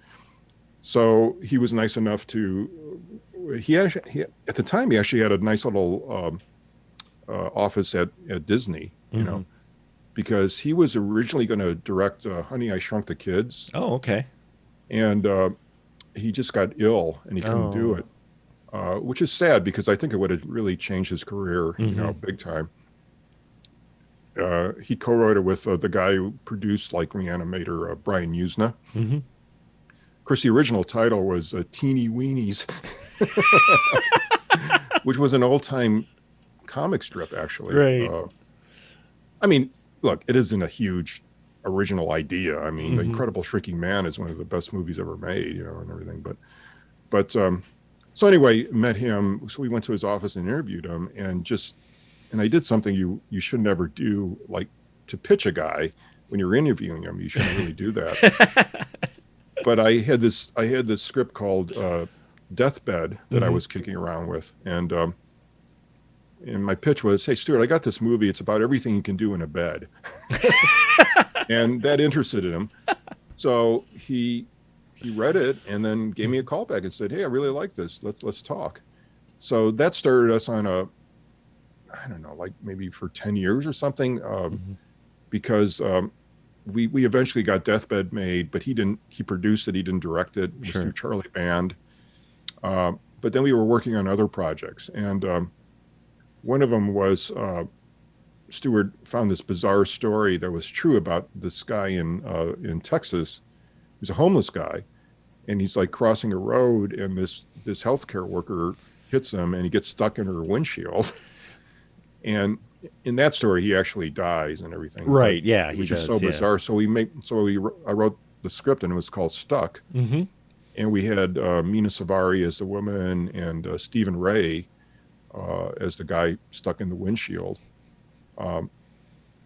So he was nice enough to. At the time he actually had a nice little office at Disney, because he was originally going to direct Honey, I Shrunk the Kids. Oh, okay. And he just got ill and he couldn't do it, which is sad because I think it would have really changed his career, big time. He co-wrote it with the guy who produced like Reanimator, Brian Usna. Mm-hmm. Of course, the original title was Teeny Weenies, which was an old-time comic strip, actually. Right. I mean, look, it isn't a huge original idea. I mean, The Mm-hmm. Incredible Shrinking Man is one of the best movies ever made, and everything. But so anyway, met him. So we went to his office and interviewed him, and I did something you should never do, like to pitch a guy when you're interviewing him. You shouldn't really do that. But I had this script called Deathbed that I was kicking around with, and my pitch was, "Hey, Stuart, I got this movie. It's about everything you can do in a bed." And that interested him. So he read it and then gave me a call back and said, "Hey, I really like this. Let's talk." So that started us on I don't know, like maybe for 10 years or something, because we eventually got Deathbed made, but he produced it. He didn't direct it. It was through Charlie Band. But then we were working on other projects, and one of them was Stewart found this bizarre story that was true about this guy in Texas. He was a homeless guy, and he's like crossing a road, and this healthcare worker hits him, and he gets stuck in her windshield. And in that story, he actually dies and everything. Right? Yeah, which is so bizarre. So I wrote the script, and it was called Stuck. Mm-hmm. And we had Mina Savari as the woman, and Stephen Ray as the guy stuck in the windshield.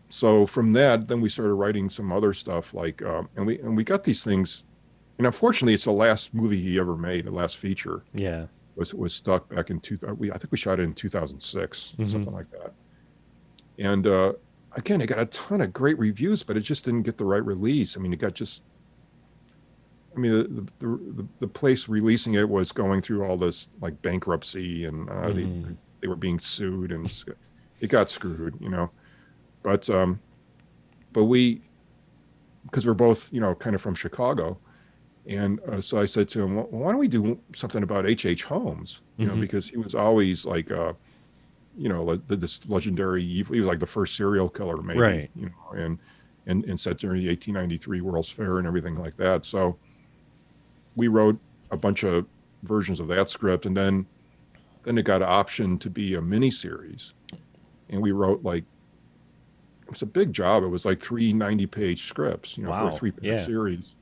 So from that, then we started writing some other stuff, like, and we got these things. And unfortunately, it's the last movie he ever made, the last feature. Yeah. Was Stuck back in 2000. I think we shot it in 2006, something like that. And again, it got a ton of great reviews, but it just didn't get the right release. I mean, the place releasing it was going through all this like bankruptcy, and they were being sued, and it got screwed, But we, because we're both, kind of from Chicago. And so I said to him, well, why don't we do something about H.H. Holmes? Because he was always like, this legendary evil. He was like the first serial killer, maybe, Right. And set during the 1893 World's Fair and everything like that. So we wrote a bunch of versions of that script, and then it got optioned to be a miniseries. And we wrote it was a big job. It was like 3 90-page scripts, Wow. for a 3-part series.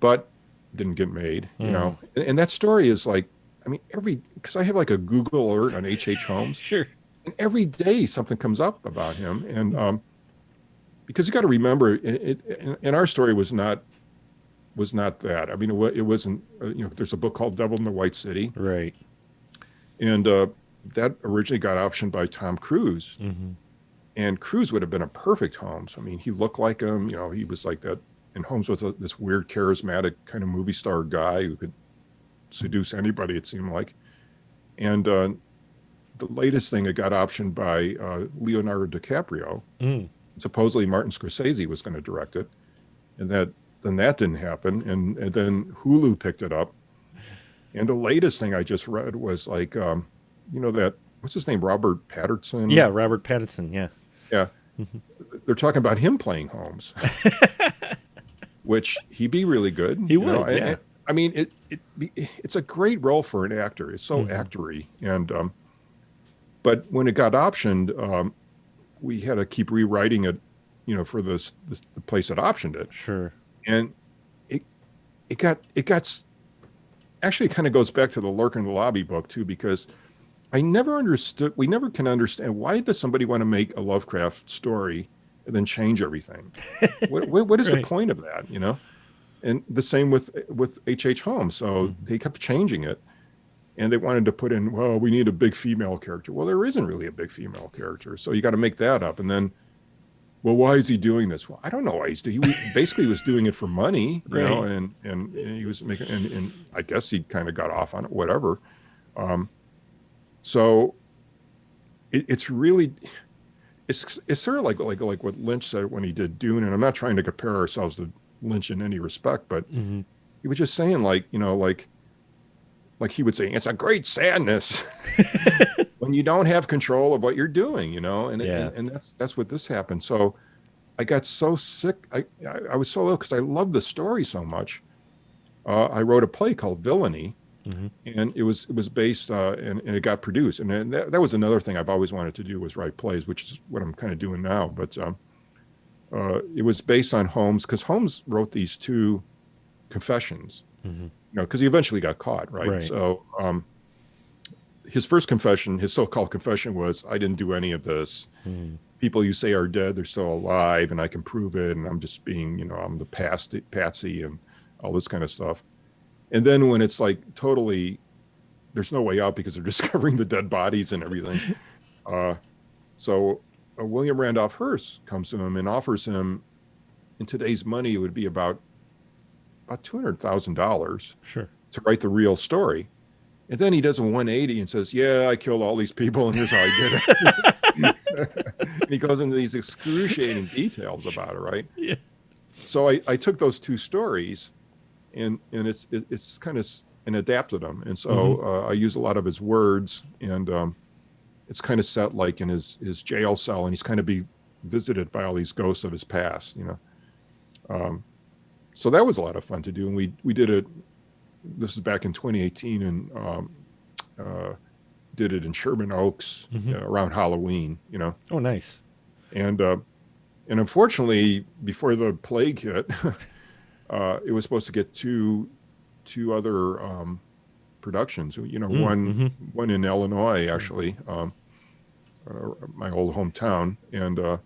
But didn't get made, And that story is like, I mean, because I have like a Google alert on H.H. Holmes. Sure. And every day something comes up about him. And because you got to remember, and our story was not that. I mean, it wasn't, there's a book called Devil in the White City. Right. And that originally got optioned by Tom Cruise. Mm-hmm. And Cruise would have been a perfect Holmes. I mean, he looked like him, he was like that. And Holmes was this weird, charismatic kind of movie star guy who could seduce anybody, it seemed like. And the latest thing, it got optioned by Leonardo DiCaprio. Supposedly Martin Scorsese was going to direct it. And then that didn't happen. And then Hulu picked it up. And the latest thing I just read was like, that, what's his name, Robert Pattinson? Yeah, Robert Pattinson, yeah. Yeah. They're talking about him playing Holmes. Which he'd be really good. He would, yeah. I mean, it's a great role for an actor. It's so actory. And but when it got optioned, we had to keep rewriting it, for the place that optioned it. Sure. And it got actually kind of goes back to the Lurk in the Lobby book too, because I never understood. We never can understand why does somebody want to make a Lovecraft story and then change everything. What is the Right. point of that? And the same with H.H. Holmes. So Mhm. they kept changing it, and they wanted to put in, well, we need a big female character. Well, there isn't really a big female character, so you got to make that up. And then, well, why is he doing this? Well, I don't know why he's doing. He basically was doing it for money, Right. and he was making, and I guess he kind of got off on it, whatever. Um, so it's really it's sort of like what Lynch said when he did Dune, and I'm not trying to compare ourselves to Lynch in any respect, but Hmm. he was just saying like he would say, it's a great sadness when you don't have control of what you're doing, and Yeah. and that's what this happened. So I got so sick. I was so ill because I loved the story so much. I wrote a play called Villainy, Hmm. and it was based and it got produced, and then that was another thing I've always wanted to do was write plays, which is what I'm kind of doing now. But it was based on Holmes because Holmes wrote these two confessions, Hmm. because he eventually got caught, right? Right. So his first confession, his so-called confession, was, I didn't do any of this. Hmm. People you say are dead, they're still alive, and I can prove it, and I'm just being, I'm the patsy and all this kind of stuff. And then when it's like totally, there's no way out because they're discovering the dead bodies and everything. Uh, so William Randolph Hearst comes to him and offers him, in today's money, it would be about $200,000 Sure. to write the real story. And then he does a 180 and says, yeah, I killed all these people and here's how I did it. And he goes into these excruciating details about it, right? Yeah. So I took those two stories and it's kind of and adapted them. And Hmm. so I use a lot of his words, and it's kind of set like in his jail cell, and he's kind of be visited by all these ghosts of his past. Um, so that was a lot of fun to do. And we did it. This is back in 2018, and uh, did it in Sherman Oaks Hmm. around Halloween. Oh, nice. And unfortunately, before the plague hit, it was supposed to get two other productions. Mm-hmm. One in Illinois, actually, my old hometown, and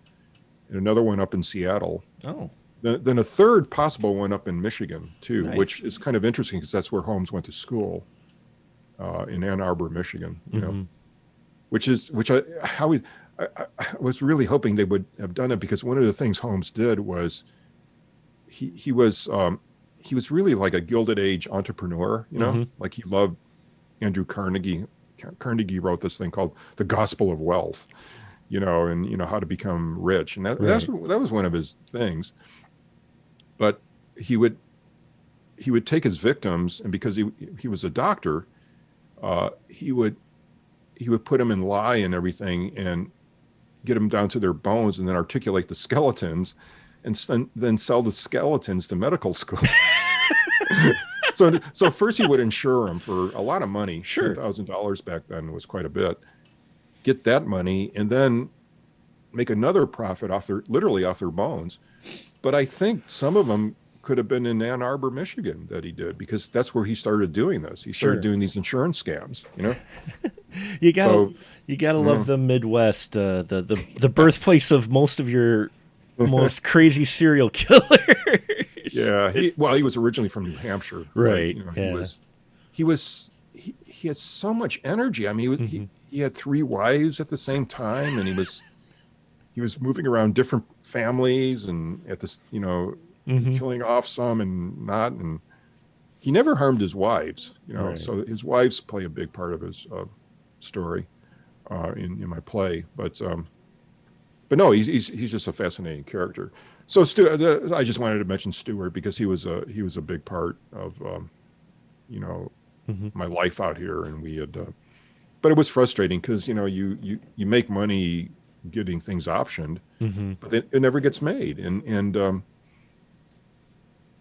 another one up in Seattle. Oh, Then a third possible one up in Michigan too, which nice. is kind of interesting because that's where Holmes went to school, in Ann Arbor, Michigan. Hmm. Which I was really hoping they would have done it, because one of the things Holmes did was he was really like a Gilded Age entrepreneur. Hmm. Like he loved Andrew Carnegie. Carnegie wrote this thing called The Gospel of Wealth, and how to become rich, and Right. that was one of his things. But he would take his victims, and because he was a doctor, he would put them in lye and everything, and get them down to their bones, and then articulate the skeletons, and then sell the skeletons to medical school. So first he would insure them for a lot of money. Sure. $10,000 back then was quite a bit. Get that money, and then make another profit literally off their bones. But I think some of them could have been in Ann Arbor, Michigan, that he did, because that's where he started doing this. He started Sure. doing these insurance scams. You gotta So you gotta love yeah. the Midwest, the birthplace of most of your most crazy serial killers. Yeah, he was originally from New Hampshire, but Right. Yeah. he had so much energy. I mean, Hmm. he had three wives at the same time, and he was moving around different families, and at this, Hmm. killing off some and not, and he never harmed his wives. Right. So his wives play a big part of his story in my play, but no, he's just a fascinating character. So I just wanted to mention Stewart because he was a big part of you know Hmm. my life out here, and we had. But it was frustrating because you make money getting things optioned, Hmm. but it never gets made, and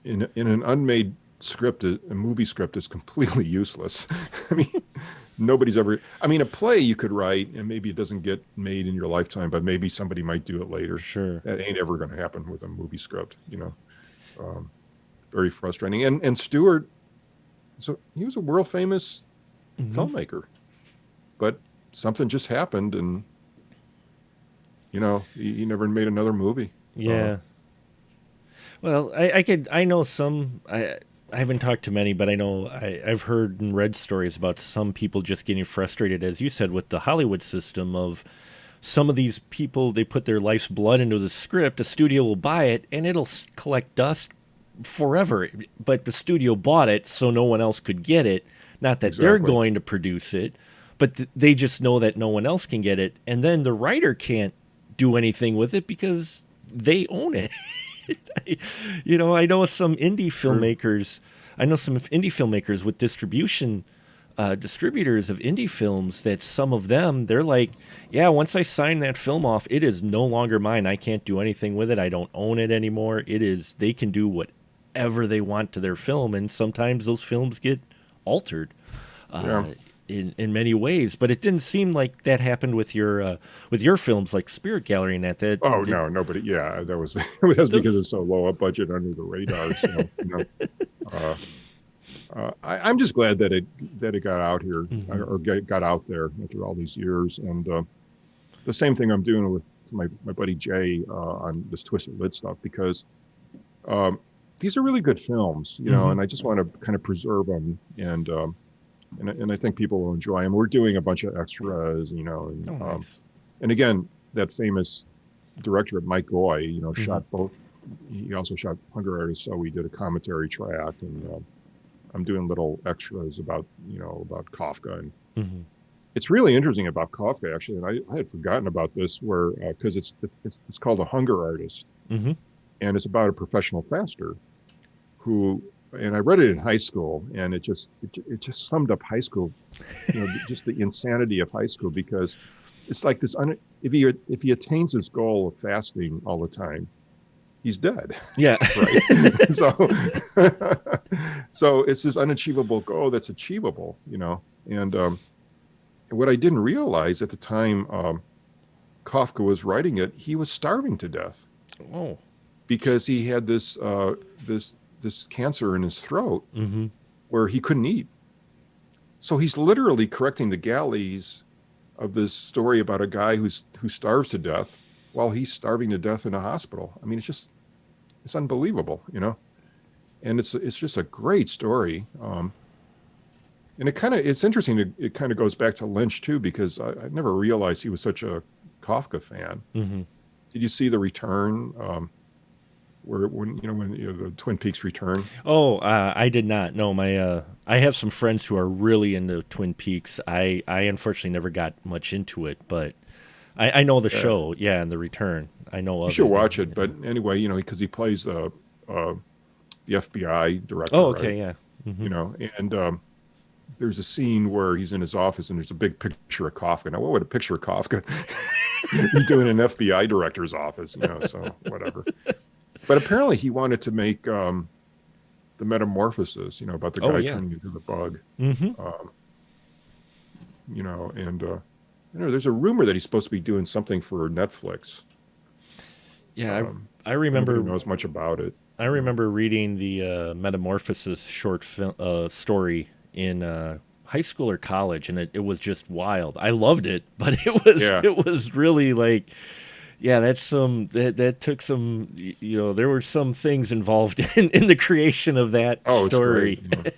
in an unmade script, a movie script is completely useless. I mean, nobody's ever. I mean, a play you could write, and maybe it doesn't get made in your lifetime, but maybe somebody might do it later. Sure. That ain't ever going to happen with a movie script. Um, Very frustrating. And Stewart, So he was a world famous Hmm. filmmaker, but something just happened, and he never made another movie. Uh, Yeah. Well, I know some. I haven't talked to many, but I know I've heard and read stories about some people just getting frustrated, as you said, with the Hollywood system of some of these people. They put their life's blood into the script. A studio will buy it, and it'll collect dust forever. But the studio bought it, so no one else could get it. Not that they're exactly. going to produce it, but they just know that no one else can get it, and then the writer can't do anything with it because they own it. I know some indie True. filmmakers. I know some indie filmmakers with distributors of indie films. That some of them, they're like, yeah, once I sign that film off, it is no longer mine. I can't do anything with it. I don't own it anymore. It is. They can do whatever they want to their film, and sometimes those films get altered Yeah. uh, in many ways. But it didn't seem like that happened with your films, like Spirit Gallery, and that Oh did. no, nobody. Yeah, that was that's because Those. it's so low a budget under the radar. So uh, I'm just glad that it got out here, Mhm. or got out there after all these years. And the same thing I'm doing with my buddy Jay on this Twisted Lit stuff, because um, these are really good films, Mhm. and I just want to kind of preserve them, and I think people will enjoy them. We're doing a bunch of extras, Oh, nice. and again, that famous director Mike Goy, Mhm. shot both. He also shot Hunger Artist, so we did a commentary track, and I'm doing little extras about Kafka, and Mhm. it's really interesting about Kafka actually. And I had forgotten about this, where because it's called A Hunger Artist, Mhm. and it's about a professional faster who, and I read it in high school, and it just summed up high school, just the insanity of high school, because it's like this. If he attains his goal of fasting all the time, he's dead, Yeah. right? So, so it's this unachievable goal that's achievable, And what I didn't realize at the time Kafka was writing it, he was starving to death Oh. because he had this cancer in his throat Mhm. where he couldn't eat. So he's literally correcting the galleys of this story about a guy who starves to death while he's starving to death in a hospital. I mean, it's unbelievable. And it's just a great story. And it's interesting. It kind of goes back to Lynch too, because I never realized he was such a Kafka fan. Mhm. Did you see The Return? Where when the Twin Peaks Return? Oh, I did not. No, I have some friends who are really into Twin Peaks. I unfortunately never got much into it, but I know the Yeah, show. Yeah, and the Return. I know you of should it. watch it. Yeah. But anyway, because he plays uh, the FBI Oh, director, right? okay. Yeah. Mhm. And there's a scene where he's in his office and there's a big picture of Kafka. Now, what would a picture of Kafka be doing in an FBI director's office? So whatever. But apparently, he wanted to make the Metamorphosis, about the Oh, guy yeah. turning into the bug. Mhm. Um, and there's a rumor that he's supposed to be doing something for Netflix. Yeah, Um, I Nobody remember knows much about it. I remember reading the Metamorphosis short film story in high school or college, and it was just wild. I loved it, but Yeah. it was really like, yeah, that took some, there were some things involved in the creation of that Oh, it's great. story.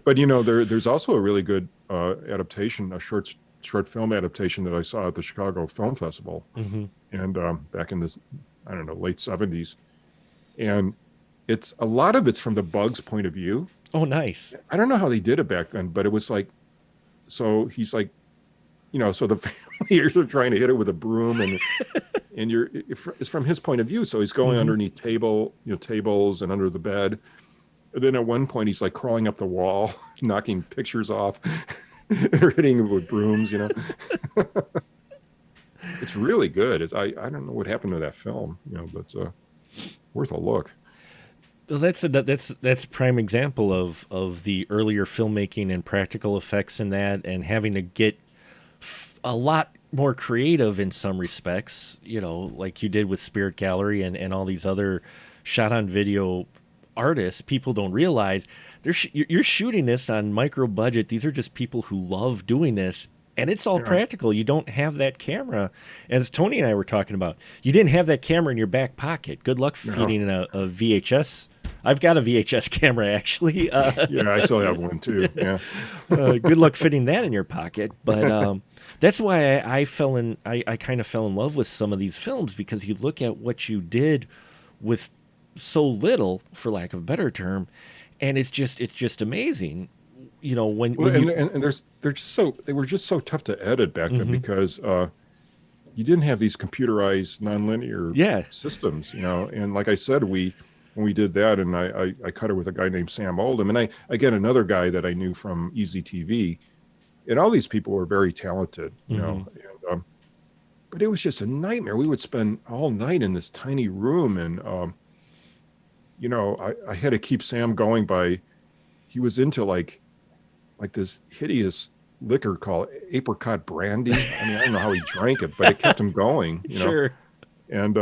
But there's also a really good adaptation, a short film adaptation that I saw at the Chicago Film Festival, Hmm. and back in this, I don't know, late '70s, and it's a lot of it's from the bug's point of view. Oh, nice. I don't know how they did it back then, but it was like, so he's like, so the failures are trying to hit it with a broom, and it's from his point of view. So he's going Hmm. underneath tables and under the bed. And then at one point he's like crawling up the wall, knocking pictures off, hitting them with brooms. It's really good. I don't know what happened to that film, but worth a look. Well, that's a prime example of the earlier filmmaking and practical effects in that, and having to get a lot more creative in some respects, like you did with Spirit Gallery and all these other shot on video artists. People don't realize you're shooting this on micro budget. These are just people who love doing this, and it's all Yeah, practical. You don't have that camera, as Tony and I were talking about. You didn't have that camera in your back pocket. Good luck no, feeding a VHS. I've got a VHS camera actually. yeah, I still have one too. Yeah, Good luck fitting that in your pocket. But that's why I fell in. I kind of fell in love with some of these films because you look at what you did with so little, for lack of a better term, and it's just amazing. You know well, when you. and they were just so tough to edit back then Hmm. because you didn't have these computerized nonlinear Yeah. systems, and like I said, when we did that, and I cut it with a guy named Sam Oldham, and I again another guy that I knew from Easy TV, and all these people were very talented, Hmm. and but it was just a nightmare. We would spend all night in this tiny room, and I had to keep Sam going by. He was into like this hideous liquor called apricot brandy. I mean, I don't know how he drank it, but it kept him going, Sure. and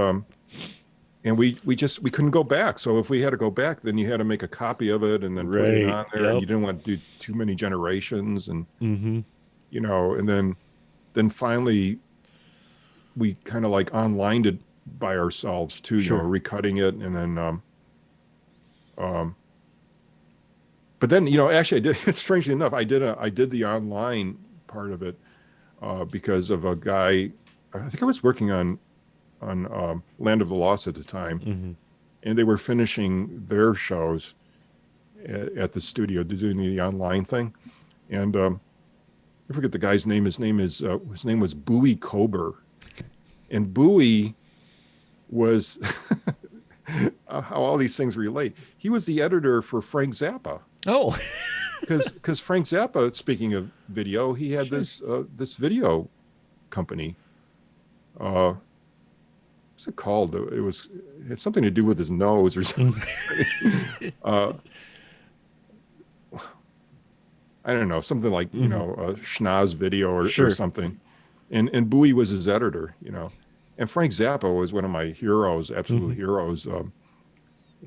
we couldn't go back. So if we had to go back, then you had to make a copy of it and then put it Right. on there, and Yep. you didn't want to do too many generations, and Hmm. and then finally we kind of like online it by ourselves too, Sure. recutting it, and then um but then actually I did strangely enough I did the online part of it because of a guy. I think I was working on Land of the Lost at the time, Hmm. and they were finishing their shows at the studio doing the online thing, and I forget the guy's name. His name was Bowie Kober, and Bowie was how all these things relate. He was the editor for Frank Zappa. Oh. Because Frank Zappa, speaking of video, he had Sure. this video company. Uh, what's it called? It had something to do with his nose or something. uh, I don't know, something like Hmm. Schnoz Video or Sure. something. And Bowie was his editor. And Frank Zappa was one of my heroes, Hmm. absolute heroes. And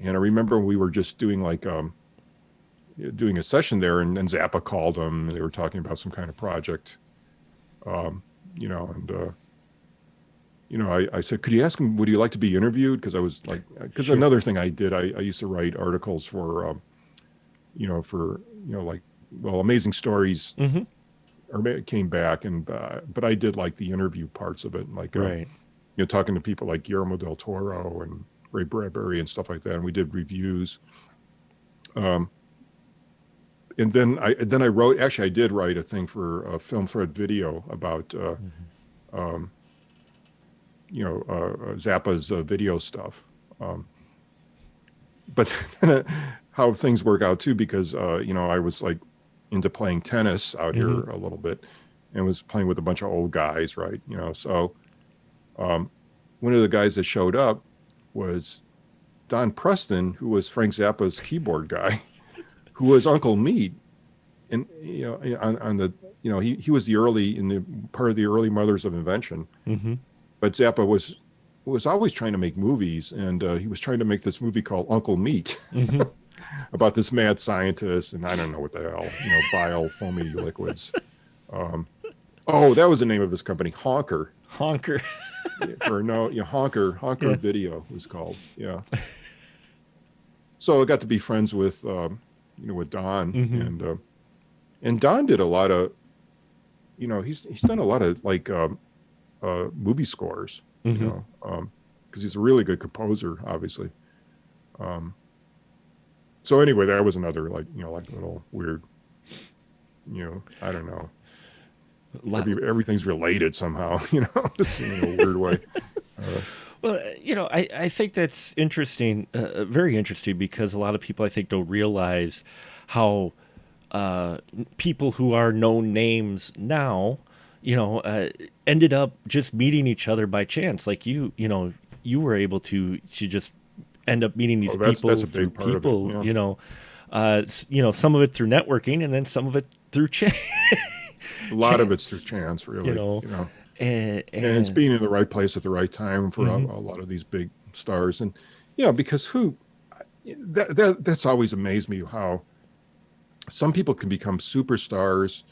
I remember we were just doing doing a session there, and Zappa called him. They were talking about some kind of project, um, and I said, could you ask him, would you like to be interviewed? Because I was like, because Sure. another thing I did, I used to write articles for like, well, Amazing Stories, Hmm. or it came back, and but I did like the interview parts of it, like Right. talking to people like Guillermo del Toro and Ray Bradbury and stuff like that, and we did reviews. Um, and then I wrote. Actually, I did write a thing for Film Thread Video about Hmm. um, Zappa's video stuff. But then, how things work out too, because I was like into playing tennis out Hmm. here a little bit, and was playing with a bunch of old guys, right? So um, one of the guys that showed up was Don Preston, who was Frank Zappa's keyboard guy, who was Uncle Meat, and on the he was the early in the part of the early Mothers of Invention, Hmm. but Zappa was always trying to make movies, and he was trying to make this movie called Uncle Meat Hmm. about this mad scientist, and I don't know what the hell, bile foamy liquids. Um, oh, that was the name of his company, Honker, Honker. or no, Honker Yeah. Video was called. Yeah. So I got to be friends with Don, Hmm. and Don did a lot of, he's done a lot of like movie scores, Hmm. because he's a really good composer, obviously. Um, so anyway, that was another like like little weird, I don't know. Lot. Everything's related somehow, just in a weird way. Uh, Well, I think that's interesting, very interesting, because a lot of people I think don't realize how people who are known names now, you know, uh, ended up just meeting each other by chance. Like you were able to just end up meeting these oh, that's people a through big part of it. people, Yeah, some of it through networking, and then some of it through a lot of it's through chance, chance, you really. know, and, And it's and being in the right place at the right time for hmm. a lot of these big stars, and because that's always amazed me how some people can become superstars,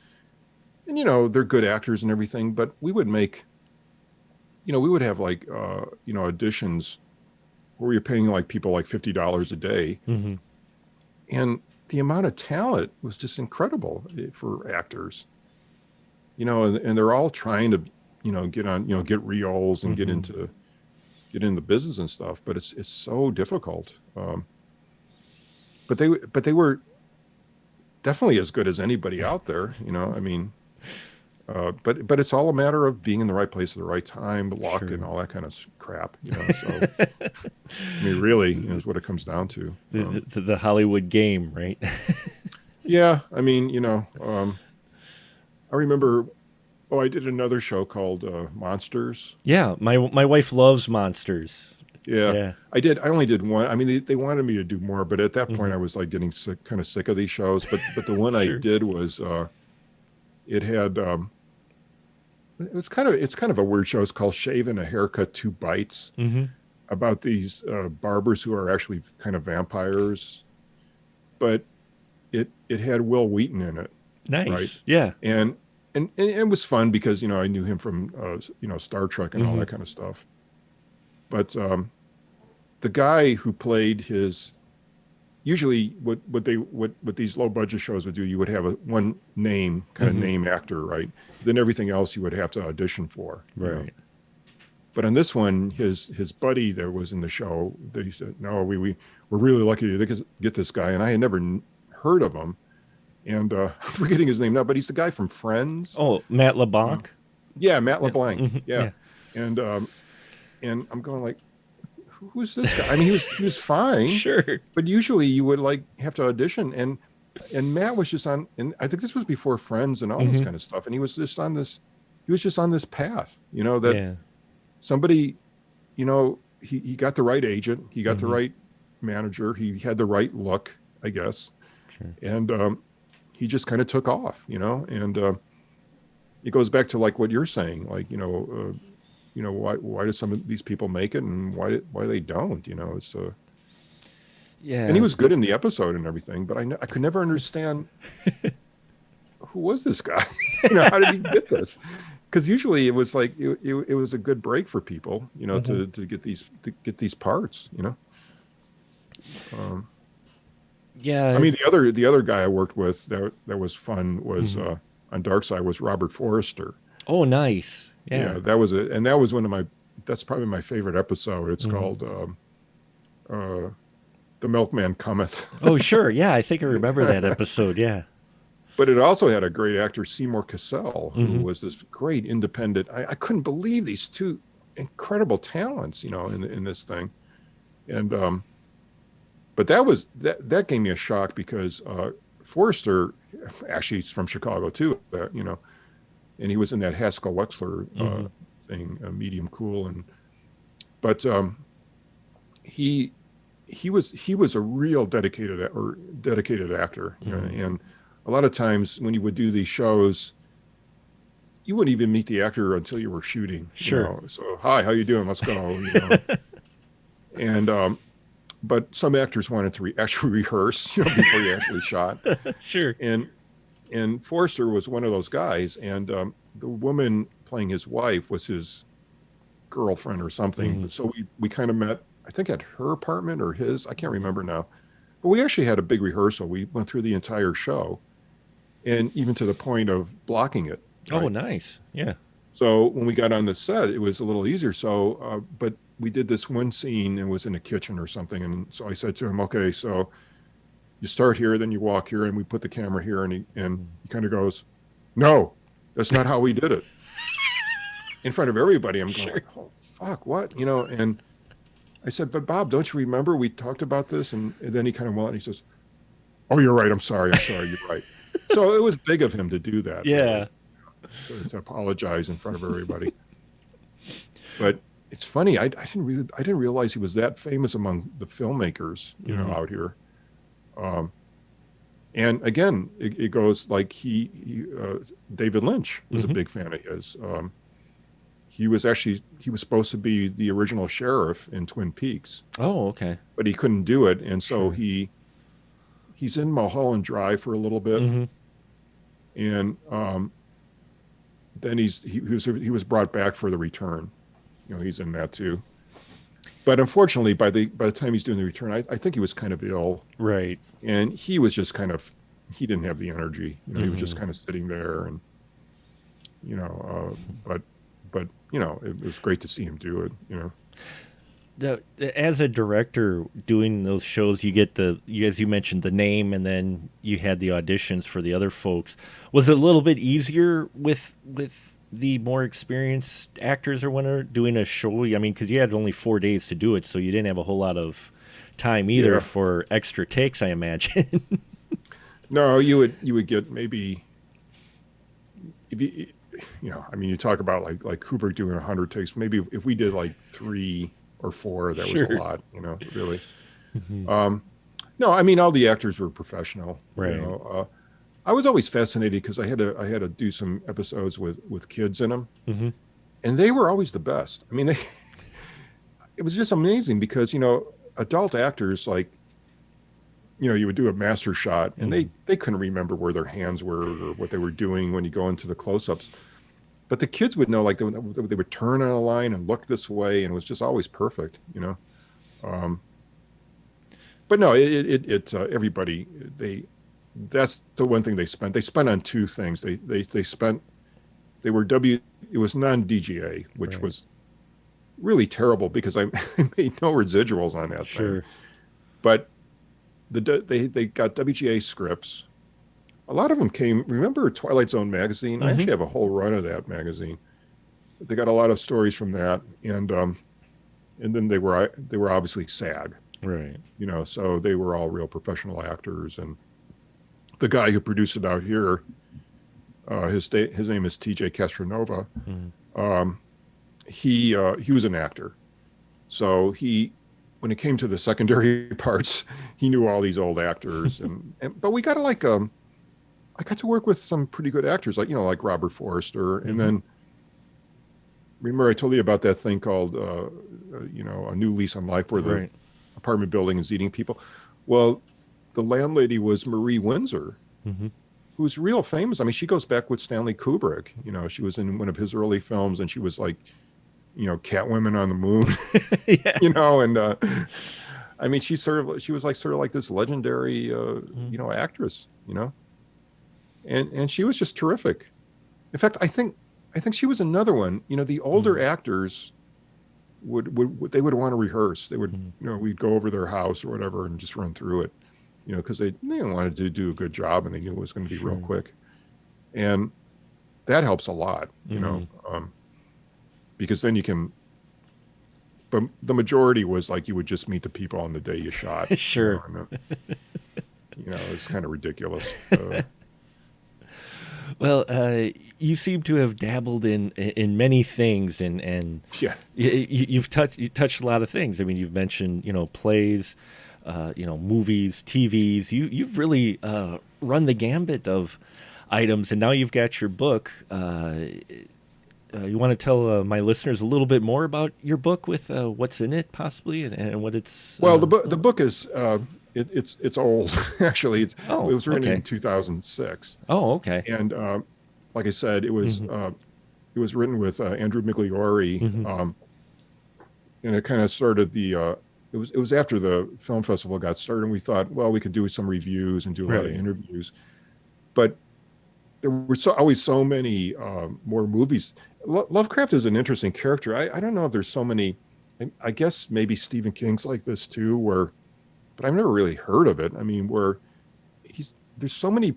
and they're good actors and everything, but we would make, we would have like auditions where we were paying like people like $50 a day, Mm-hmm. and the amount of talent was just incredible for actors. And they're all trying to, get on, get reels and Mm-hmm. get into business and stuff, but it's so difficult. But they were definitely as good as anybody out there. I mean, but it's all a matter of being in the right place at the right time, luck, and Sure. all that kind of crap. So I mean, really, is what it comes down to. The Hollywood game, right? Yeah, I mean, I remember. Oh, I did another show called Monsters. Yeah, my wife loves monsters. Yeah, Yeah. I did. I only did one. I mean, they wanted me to do more, but at that point, Mm-hmm. I was like getting sick, kind of sick of these shows. But the one I Sure. did was it had it's kind of a weird show. It's called Shave and a Haircut, Two Bites, Mm-hmm. about these barbers who are actually kind of vampires. But it had Will Wheaton in it, right? Nice. Yeah. And and it was fun because I knew him from Star Trek and all Mm-hmm. that kind of stuff. But the guy who played his usually what these low budget shows would do, you would have one name kind of Mm-hmm. name actor, right? Then everything else you would have to audition for. Right. But on this one, his buddy that was in the show, they said, no, we're really lucky to get this guy, and I had never heard of him, and I'm forgetting his name now, but he's the guy from Friends. Oh, Matt Uh, LeBlanc. yeah, Matt Yeah. LeBlanc. Mm-hmm. Yeah, Yeah. And I'm going like, who's this guy? I mean, he was fine, Sure. but usually you would like have to audition, and Matt was just on, and I think this was before Friends and all this Mm-hmm. kind of stuff, and he was just on this path, that Yeah. somebody, he got the right agent, he got the Mm-hmm. right manager, he had the right look, I guess, Sure. and he just kind of took off, and it goes back to like what you're saying, like why do some of these people make it and why they don't, it's and he Yeah. was good in the episode and everything, but I could never understand who was this guy. How did he get this? Because usually it was like it was a good break for people, Mm-hmm. to get these parts. Um, I Yeah. mean, the other guy I worked with that was fun was Mm-hmm. on Dark Side was Robert Forrester. Oh, nice. Yeah, Yeah. that was one of my, that's probably my favorite episode. It's Mm-hmm. called uh, The Milkman Cometh. Oh, sure. Yeah, I think I remember that episode. Yeah. But it also had a great actor, Seymour Cassell, who Mm-hmm. was this great independent. I couldn't believe these two incredible talents, in this thing. And but that gave me a shock because Forrester actually is from Chicago too, and he was in that Haskell Wexler Mm-hmm. thing, Medium Cool, but he was a real dedicated actor, Mm-hmm. and a lot of times when you would do these shows, you wouldn't even meet the actor until you were shooting. Sure. So hi, how you doing? Let's go. And but some actors wanted to actually rehearse, before you actually shot. Sure. And Forrester was one of those guys, and the woman playing his wife was his girlfriend or something. Mm-hmm. So we kind of met, I think, at her apartment or his. I can't remember now. But we actually had a big rehearsal. We went through the entire show, and even to the point of blocking it. Oh, Right? nice. Yeah. So when we got on the set, it was a little easier. So, but we did this one scene, and it was in a kitchen or something. And so I said to him, okay, so you start here, then you walk here, and we put the camera here. And he kind of goes, no, that's not how we did it. In front of everybody, I'm going, Sure. oh, fuck, what? And I said, but Bob, don't you remember we talked about this? And then he kind of went, and he says, oh, you're right. I'm sorry. You're right. So it was big of him to do that. Yeah. Really, to apologize in front of everybody. But it's funny. I didn't realize he was that famous among the filmmakers, Mm-hmm. out here. And again, it goes like David Lynch was Mm-hmm. a big fan of his. He was supposed to be the original sheriff in Twin Peaks, Oh, okay. but he couldn't do it, and so Sure. he he's in Mulholland Drive for a little bit, Mm-hmm. and then he was brought back for The Return. You know, he's in that too. But unfortunately, by the time he's doing The Return, I think he was kind of ill, Right. and he was just kind of, he didn't have the energy. You know, he was just Mm-hmm. kind of sitting there, and you know, but you know, it was great to see him do it. You know. As a director doing those shows, you get as you mentioned, the name, and then you had the auditions for the other folks. Was it a little bit easier with the more experienced actors or whatever doing a show? I mean, because you had only 4 days to do it, so you didn't have a whole lot of time either Yeah. for extra takes, I imagine. No, you would get maybe, if you know, I mean, you talk about like Kubrick doing 100 takes. Maybe if we did like 3 or 4, that was a Sure. lot. You know, really. Hmm. Um, no, I mean, all the actors were professional. You Right. know, I was always fascinated because I had to do some episodes with kids in them, Hmm. and they were always the best. I mean, they it was just amazing because, you know, adult actors, like, you know, you would do a master shot and Hmm. they couldn't remember where their hands were or what they were doing when you go into the close-ups. But the kids would know, like they would turn on a line and look this way, and it was just always perfect, you know. Um, but no, everybody, they, that's the one thing they spent on two things. They spent, they were it was non-DGA, which Right. was really terrible because I made no residuals on that thing. Sure. But they got WGA scripts. A lot of them came. Remember Twilight Zone magazine? I Hmm. actually have a whole run of that magazine. They got a lot of stories from that, and then they were obviously SAG, Right. you know, so they were all real professional actors. And the guy who produced it out here, his name is TJ Castronova. Hmm. Um, he was an actor, so when it came to the secondary parts, he knew all these old actors, and but we got to like I got to work with some pretty good actors, like, you know, like Robert Forster. And Hmm. then remember I told you about that thing called, you know, A New Lease on Life, where the Right. apartment building is eating people. Well, the landlady was Marie Windsor, Hmm. who's real famous. I mean, she goes back with Stanley Kubrick. You know, she was in one of his early films, and she was like, you know, Catwoman on the Moon, Yeah. you know, and I mean, she was like sort of like this legendary, Mm. you know, actress, you know, and she was just terrific. In fact, I think she was another one. You know, the older Mm. actors they would want to rehearse. They would, Mm. you know, we'd go over their house or whatever and just run through it, you know, because they wanted to do a good job and they knew it was going to be real Sure. quick, and that helps a lot, you know, Hmm. because then you can. But the majority was like you would just meet the people on the day you shot, you know, Sure. and you know, it's kind of ridiculous. Well, you seem to have dabbled in many things, and Yeah. you touched a lot of things. I mean, you've mentioned, plays, movies, TVs. You've really run the gambit of items, and now you've got your book. You want to tell my listeners a little bit more about your book with what's in it, possibly, and what it's. Well, the book is it's old actually. It Oh, was written in okay. 2006, Oh, okay. and like I said, Hmm. it was written with Andrew Migliori, Hmm. and it kind of started the. It was after the film festival got started, and we thought, well, we could do some reviews and do a lot of Right. interviews, but there were always so many more movies. Lovecraft is an interesting character. I don't know if there's so many. I guess maybe Stephen King's like this too, where, but I've never really heard of it. I mean, where there's so many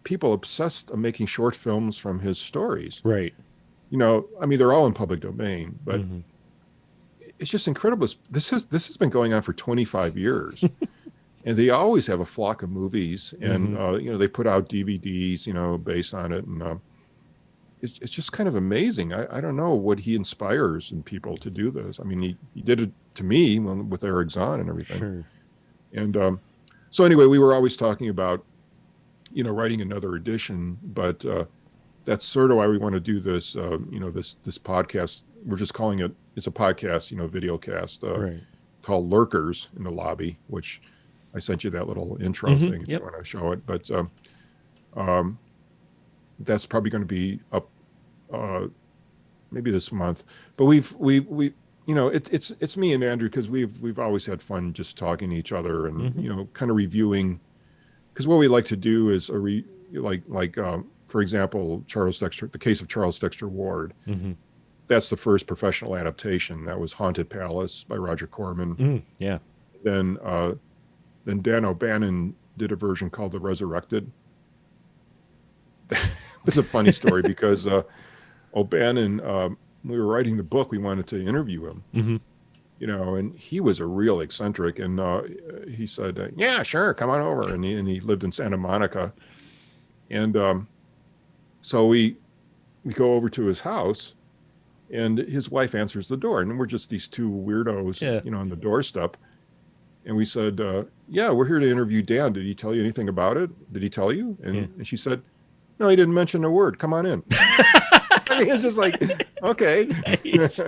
people obsessed on making short films from his stories. Right. You know, I mean, they're all in public domain, but Hmm. it's just incredible. This has been going on for 25 years, and they always have a flock of movies, and Hmm. you know, they put out DVDs, you know, based on it, and it's just kind of amazing. I don't know what he inspires in people to do this. I mean, he did it to me with Eric Zahn and everything, Sure. and so anyway, we were always talking about, you know, writing another edition, but that's sort of why we want to do this. You know, this podcast. We're just calling it. It's a podcast, you know, video cast Right. called Lurkers in the Lobby, which I sent you that little intro Hmm. thing if you Yep. want to show it. But that's probably going to be up uh, maybe this month. But we it's me and Andrew because we've always had fun just talking to each other and Hmm. kind of reviewing because what we like to do is for example the case of Charles Dexter Ward. Hmm. That's the first professional adaptation. That was Haunted Palace by Roger Corman. Mm, yeah. Then then Dan O'Bannon did a version called The Resurrected. It's a funny story because O'Bannon, we were writing the book, we wanted to interview him, Hmm. and he was a real eccentric. And he said, "Yeah, sure, come on over." And he lived in Santa Monica, and so we go over to his house, and his wife answers the door, and we're just these two weirdos, Yeah. on the doorstep. And we said, "Yeah, we're here to interview Dan. Did he tell you anything about it? Did he tell you?" Yeah. And she said, "No, he didn't mention a word. Come on in." I mean, it's just like, okay. Nice.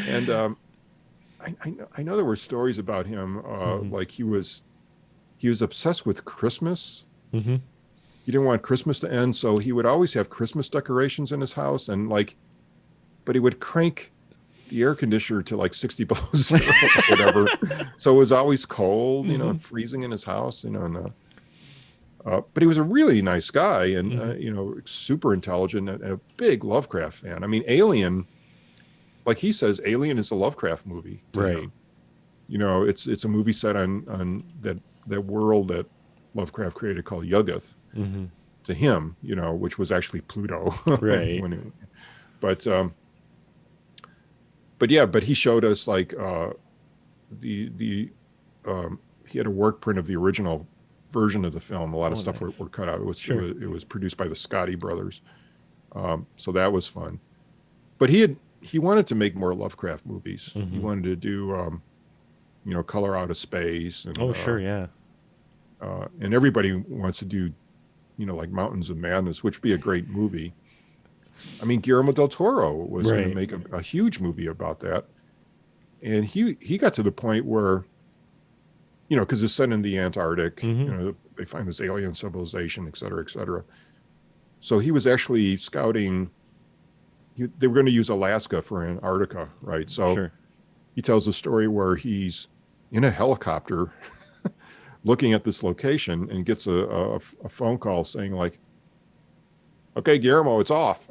And I know there were stories about him, Hmm. like he was obsessed with Christmas. Hmm. He didn't want Christmas to end, so he would always have Christmas decorations in his house, and but he would crank the air conditioner to like 60 below zero or whatever. So it was always cold, Hmm. and freezing in his house, but he was a really nice guy and, Hmm. super intelligent and a big Lovecraft fan. I mean, Alien, like he says, Alien is a Lovecraft movie to Right. him. It's a movie set on that world that Lovecraft created called Yuggoth Hmm. to him, which was actually Pluto. Right. But yeah, but he showed us like the he had a work print of the original version of the film. A lot of Oh, stuff nice. were cut out. Sure. It was produced by the Scotti brothers, so that was fun. But he wanted to make more Lovecraft movies. He Hmm. wanted to do Color Out of Space Oh, sure. Yeah. and everybody wants to do like Mountains of Madness, which would be a great movie. I mean, Guillermo del Toro was going to Right. make a huge movie about that, and he got to the point where because it's set in the Antarctic, Hmm. they find this alien civilization, et cetera, et cetera. So he was actually scouting. They were going to use Alaska for Antarctica, right? So Sure. he tells a story where he's in a helicopter looking at this location and gets a phone call saying like, "Okay, Guillermo, it's off.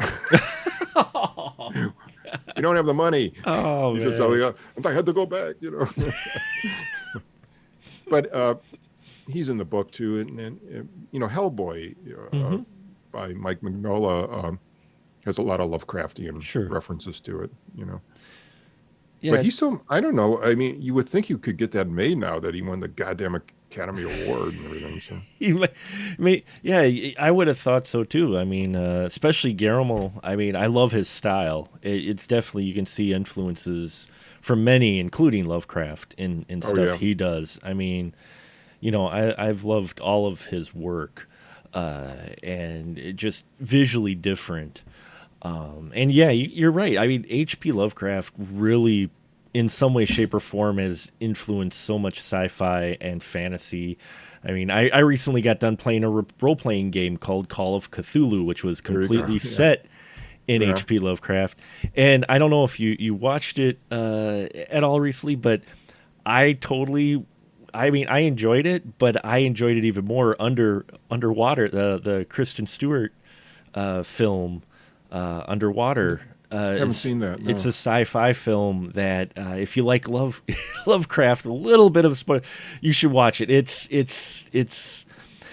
We don't have the money." Oh, He says, "Oh man. yeah, I had to go back." But he's in the book too, and Hellboy Hmm. by Mike Mignola has a lot of Lovecraftian Sure. references to it. But Yeah. he's so, I don't know. I mean, you would think you could get that made now that he won the goddamn Academy Award and everything. So Yeah, I would have thought so too. I mean, especially Guillermo. I mean, I love his style. It's definitely, you can see influences from many, including Lovecraft, in oh stuff yeah, he does. I mean, I've loved all of his work, and it just visually different. And yeah, you're right. I mean, H.P. Lovecraft really, in some way, shape, or form, has influenced so much sci-fi and fantasy. I mean, I recently got done playing a role-playing game called Call of Cthulhu, which was there you go. completely Yeah, set in yeah. H.P. Lovecraft. And I don't know if you watched it at all recently, but I totally. I mean, I enjoyed it, but I enjoyed it even more underwater. The Kristen Stewart film, Underwater. Haven't seen that. It's a No. sci-fi film that if you like Lovecraft, a little bit of spoil, you should watch it. It's.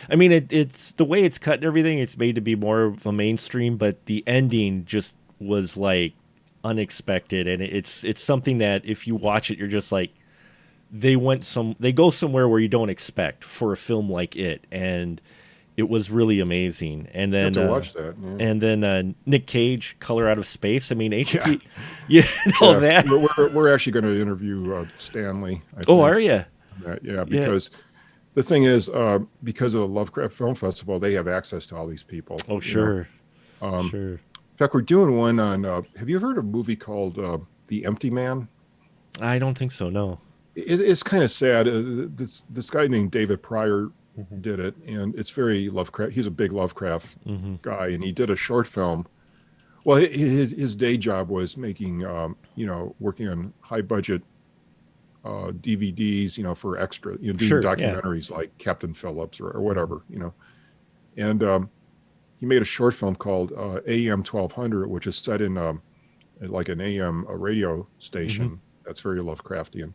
I mean, it's the way it's cut and everything. It's made to be more of a mainstream, but the ending just was like unexpected, and it's something that if you watch it, you're just like, they go somewhere where you don't expect for a film like it, and it was really amazing. You have to watch that. Yeah. And then Nick Cage, Color Out of Space. I mean, Yeah. HP, you know Yeah. that. We're actually going to interview Stanley, I Oh, are think. you? Yeah, Yeah. because the thing is, because of the Lovecraft Film Festival, they have access to all these people. Oh, sure, Um, sure. in fact, we're doing one on. Have you heard of a movie called The Empty Man? I don't think so. No. it's kind of sad. This guy named David Pryor Hmm. did it, and it's very Lovecraft. He's a big Lovecraft Hmm. guy, and he did a short film. Well, his day job was making, working on high budget DVDs, for extra, doing Sure. Yeah. documentaries like Captain Phillips or Hmm. whatever, And he made a short film called AM 1200, which is set in like an AM radio Hmm. station that's very Lovecraftian.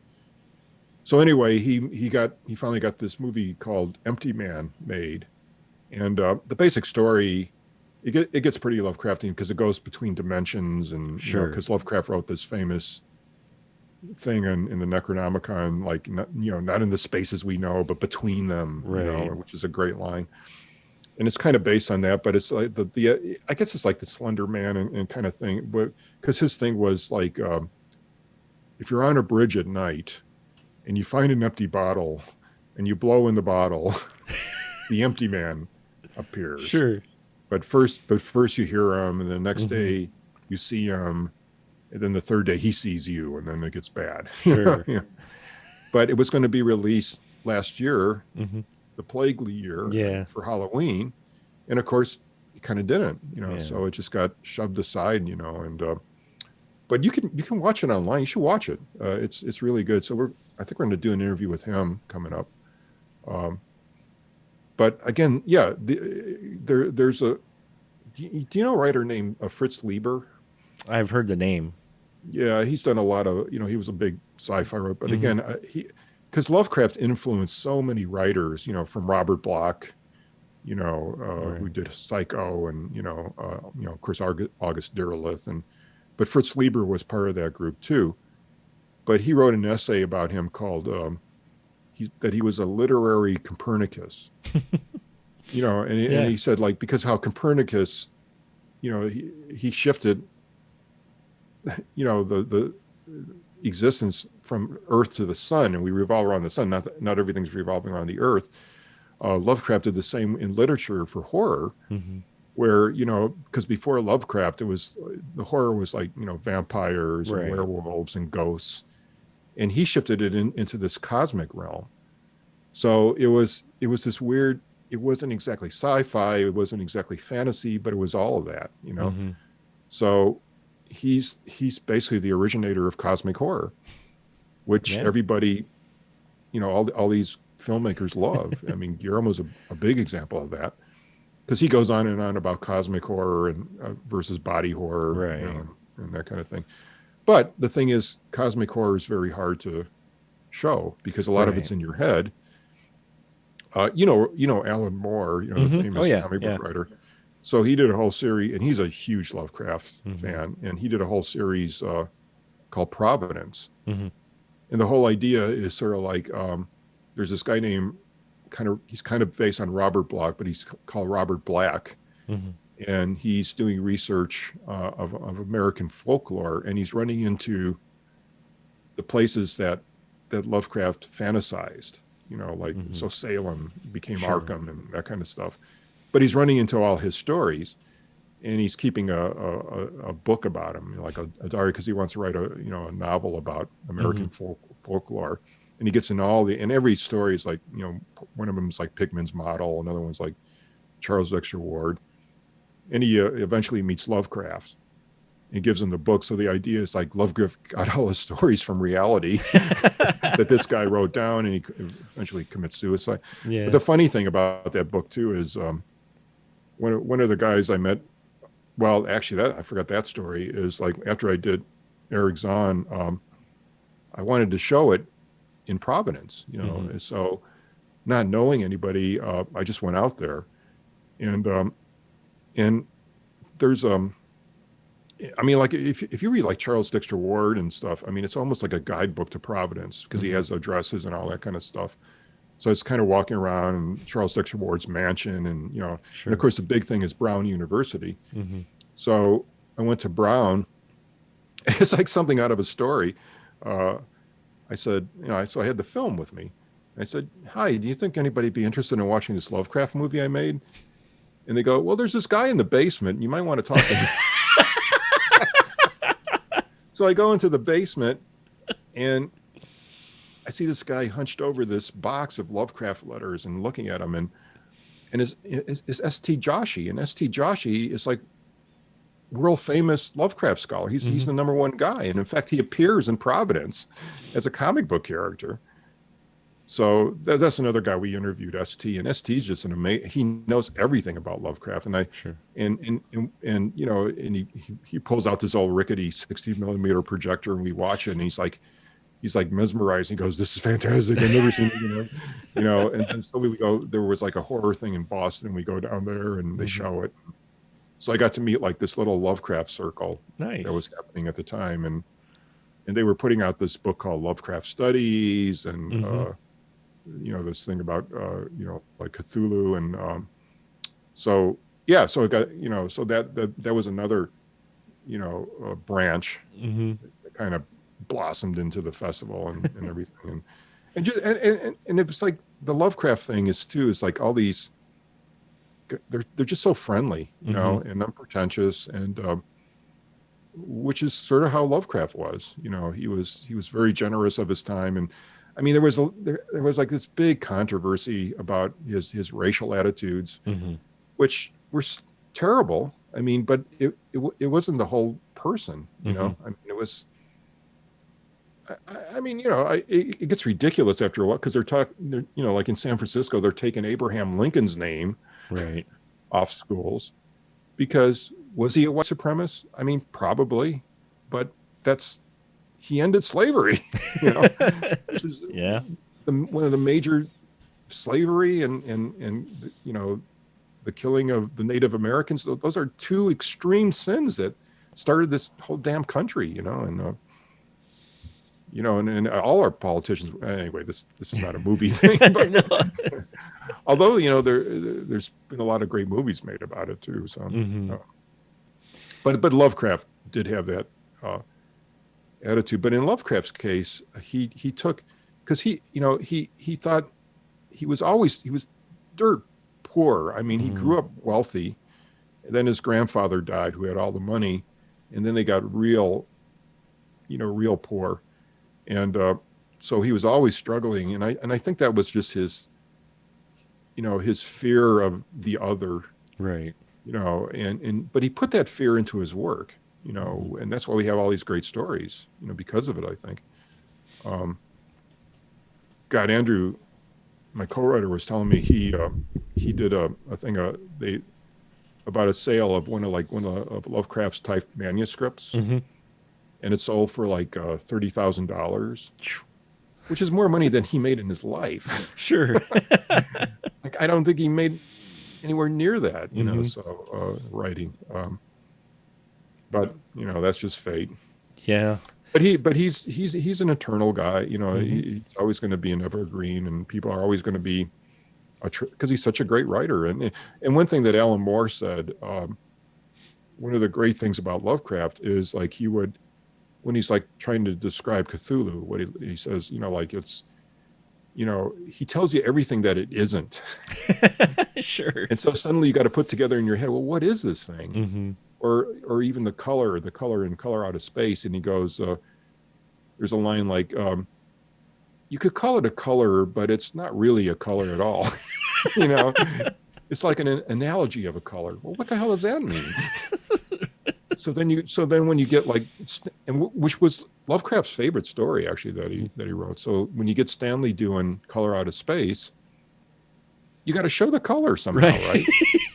So anyway, he finally got this movie called Empty Man made, and the basic story it gets pretty Lovecraftian because it goes between dimensions, and Sure. because Lovecraft wrote this famous thing in the Necronomicon, like not in the spaces we know, but between them, Right. which is a great line. And it's kind of based on that, but it's like the I guess it's like the Slender Man and kind of thing, but because his thing was like if you're on a bridge at night and you find an empty bottle and you blow in the bottle, the empty man appears. Sure. But first you hear him, and the next Hmm. day you see him, and then the third day he sees you, and then it gets bad. Sure. But it was going to be released last year, Hmm. the plague year, Yeah. for Halloween, and of course it kind of didn't. Yeah. So it just got shoved aside. And but you can watch it online. You should watch it. It's really good. So I think we're going to do an interview with him coming up. Um, but again, yeah, there's a. Do you know a writer named Fritz Lieber? I've heard the name. Yeah, he's done a lot of. He was a big sci-fi writer, but Hmm. again, because Lovecraft influenced so many writers. From Robert Bloch, Right. who did Psycho, and of course August Derleth, but Fritz Lieber was part of that group too. But he wrote an essay about him called that he was a literary Copernicus. And Yeah. he said, like, because how Copernicus, he shifted, the existence from Earth to the sun, and we revolve around the sun. Not everything's revolving around the Earth. Lovecraft did the same in literature for horror, Hmm. where because before Lovecraft, it was the horror was like vampires and Right. werewolves and ghosts, and he shifted it into this cosmic realm. So it was this weird. It wasn't exactly sci-fi. It wasn't exactly fantasy, but it was all of that. Hmm. So he's basically the originator of cosmic horror, which Yeah. everybody, all these filmmakers love. I mean, Guillermo's a big example of that, because he goes on and on about cosmic horror and versus body horror, Right. and that kind of thing. But the thing is, cosmic horror is very hard to show because a lot of Right. it's in your head. Alan Moore, the Hmm. Oh famous yeah. comic book Yeah. writer. So he did a whole series, and he's a huge Lovecraft Hmm. fan, and he did a whole series called Providence. Hmm. And the whole idea is sort of like there's this guy named he's kind of based on Robert Bloch, but he's called Robert Black, Hmm. and he's doing research of American folklore, and he's running into the places that Lovecraft fantasized, like Hmm. so Salem became Sure. Arkham and that kind of stuff. But he's running into all his stories, and he's keeping a book about him, like a diary, because he wants to write a novel about Hmm. American folklore. And he gets into and every story is like, one of them is like Pigman's Model, another one's like Charles Dexter Ward, and he eventually meets Lovecraft and gives him the book. So the idea is like Lovecraft got all his stories from reality that this guy wrote down, and he eventually commits suicide. But Yeah. the funny thing about that book too is one of the guys I met. Well, actually, that I forgot that story. Is like after I did Eric Zahn, I wanted to show it in Providence, Hmm. and so not knowing anybody, I just went out there, and and there's I mean, like if you read like Charles Dexter Ward and stuff, I mean, it's almost like a guidebook to Providence because he Hmm. has addresses and all that kind of stuff. So it's kind of walking around in Charles Dexter Ward's mansion, and of Sure. course the big thing is Brown University. Hmm. So I went to Brown. It's like something out of a story. Uh, I said, so I had the film with me. I said, "Hi, do you think anybody'd be interested in watching this Lovecraft movie I made?" And they go, "Well, there's this guy in the basement. You might want to talk to him." So I go into the basement, and I see this guy hunched over this box of Lovecraft letters and looking at them, and is S.T. Joshi, and S.T. Joshi is like world famous Lovecraft scholar. He's Hmm. the number one guy, and in fact, he appears in Providence as a comic book character. So that's another guy we interviewed, ST, and ST is just an amazing. He knows everything about Lovecraft, Sure. and you know, and he pulls out this old rickety 60 millimeter projector, and we watch it, and he's like mesmerized. He goes, "This is fantastic. I've never seen it." And then so we go. There was like a horror thing in Boston. And we go down there, and they Hmm. show it. So I got to meet like this little Lovecraft circle that Nice. was happening at the time, and they were putting out this book called Lovecraft Studies, and Hmm. this thing about like Cthulhu, and so yeah, so it got so that was another branch Hmm. that kind of blossomed into the festival and everything, and it was like the Lovecraft thing is like all these they're just so friendly, Hmm. and unpretentious, and which is sort of how Lovecraft was. He was very generous of his time, and I mean there was like this big controversy about his racial attitudes, Hmm. which were terrible. I mean, but it wasn't the whole person. Hmm. I mean, it was. I mean, it gets ridiculous after a while because like in San Francisco, they're taking Abraham Lincoln's name Right. off schools because was he a white supremacist? I mean, probably, but that's he ended slavery, which is Yeah. one of the major slavery and the killing of the Native Americans. Those are two extreme sins that started this whole damn country, and all our politicians. Anyway, this is not a movie thing, but No. although there's been a lot of great movies made about it too. So, Hmm. uh, but Lovecraft did have that uh, attitude. But in Lovecraft's case, he took because he thought he was dirt poor. I mean, he Hmm. grew up wealthy, and then his grandfather died, who had all the money, and then they got real poor, and so he was always struggling. And I think that was just his fear of the other, Right. and but he put that fear into his work, Hmm. and that's why we have all these great stories, because of it, I think. Um, God, Andrew, my co-writer, was telling me he did a thing they about a sale of one of Lovecraft's type manuscripts, Hmm. and it sold for like $30,000, which is more money than he made in his life. Sure. Like I don't think he made anywhere near that, Hmm. so writing. But that's just fate. Yeah. But he's an eternal guy. Hmm. He's always going to be an evergreen, and people are always going to be because he's such a great writer. And one thing that Alan Moore said, one of the great things about Lovecraft is like he would, when he's like trying to describe Cthulhu, what he says, like it's, he tells you everything that it isn't. Sure. And so suddenly you got to put together in your head, well, what is this thing? Hmm. Or even the color in Color Out of Space. And he goes, there's a line like, you could call it a color, but it's not really a color at all. you know, it's like an analogy of a color. Well, what the hell does that mean? So then when you get like, which was Lovecraft's favorite story actually that he wrote. So when you get Stanley doing Color Out of Space, you got to show the color somehow, Right. right?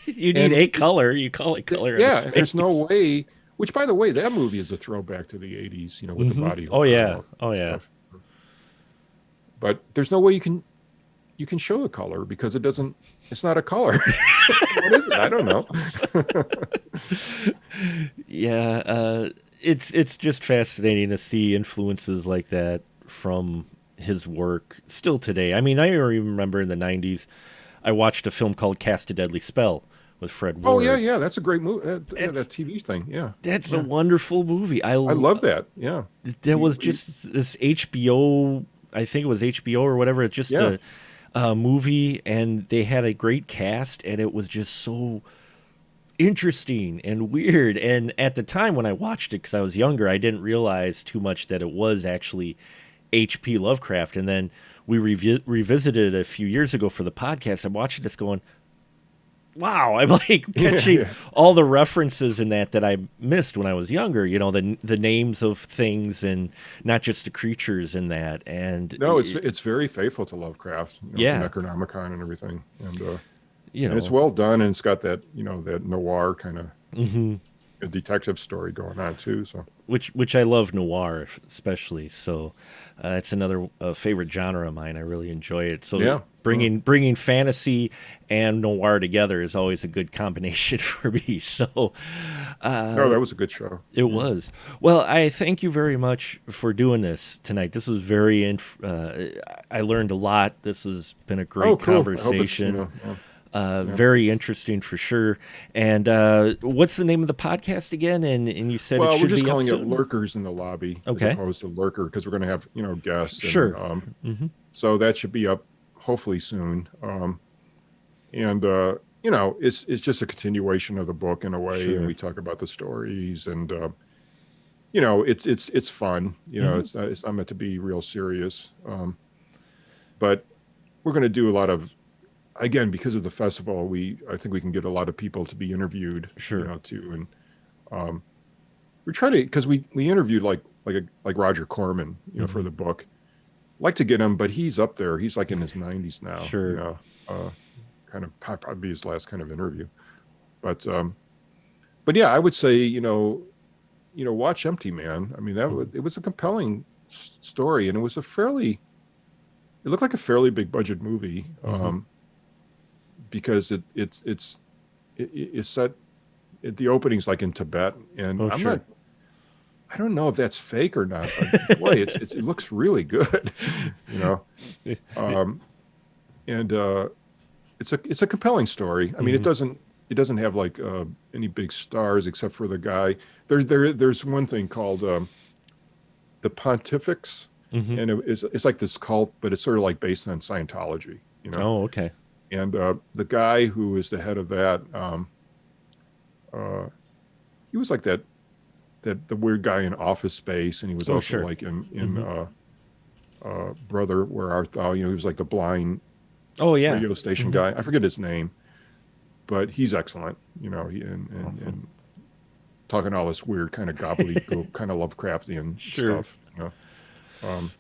You need And a color. You call it color out of yeah, and there's no space. way. Which, by the way, that movie is a throwback to the '80s, with the Hmm. body Oh horror and yeah. all Oh that yeah. stuff. But there's no way you can show the color because it doesn't. It's not a color. What is it? I don't know. Yeah. It's just fascinating to see influences like that from his work still today. I mean, I remember in the '90s, I watched a film called Cast a Deadly Spell with Fred Oh yeah, Ward. yeah, that's a great movie. Yeah, It's that TV thing. Yeah, That's a yeah. wonderful movie. I love that. Yeah, There we, was we just this HBO, I think it was HBO or whatever. It's just yeah. a movie, and they had a great cast, and it was just so interesting and weird. And at the time when I watched it, because I was younger, I didn't realize too much that it was actually H.P. Lovecraft, and then we revisited it a few years ago for the podcast. I'm watching this going, wow, I'm like Yeah, catching yeah. all the references in that I missed when I was younger. You know, the names of things and not just the creatures in that. And No, it's very faithful to Lovecraft, the yeah, Necronomicon and everything, you and it's know, well done, and it's got that that noir kind of hmm a detective story going on too. So which I love noir especially. So it's another favorite genre of mine. I really enjoy it. So yeah, bringing fantasy and noir together is always a good combination for me. So no, that was a good show. it Yeah. was. Well, I thank you very much for doing this tonight. This was I learned a lot. This has been a Oh, great cool. I hope it's conversation. yeah, yeah. Very interesting for sure. And what's the name of the podcast again? And you said it Well, we're should just be up calling it soon? Lurkers in the Lobby as Okay. opposed to Lurker because we're going to have guests, and Sure. Hmm. so that should be up hopefully soon. And it's just a continuation of the book in a way, and we Sure. talk about the stories, and it's fun. Hmm. It's not meant to be real serious, but we're going to do a lot of, again, because of the festival. I think we can get a lot of people to be interviewed, Sure. too, and we try to, because we interviewed like Roger Corman, for Hmm. the book. Like to get him, but he's up there. He's like in his 90s now. Sure. Uh, kind of probably his last kind of interview. But yeah, I would say watch Empty Man. I mean, Mhm. it was a compelling story, and it looked like a fairly big budget movie, Mhm. because it's set. The opening's like in Tibet, and Oh, sure. I don't know if that's fake or not, but boy, it looks really good, you know. Um, and it's a compelling story. I mean, Hmm. it doesn't have like any big stars except for the guy. There's one thing called the Pontifex, Hmm. and it's like this cult, but it's sort of like based on Scientology, Oh, okay. And the guy who is the head of that, uh, he was like the weird guy in Office Space, and he was Oh, also sure. like in Hmm. Brother, Where Art Thou? He was like the blind Oh, yeah. radio station Hmm. guy. I forget his name, but he's excellent. Awesome. And talking all this weird kind of gobbledygook, kind of Lovecraftian Sure. stuff. Um,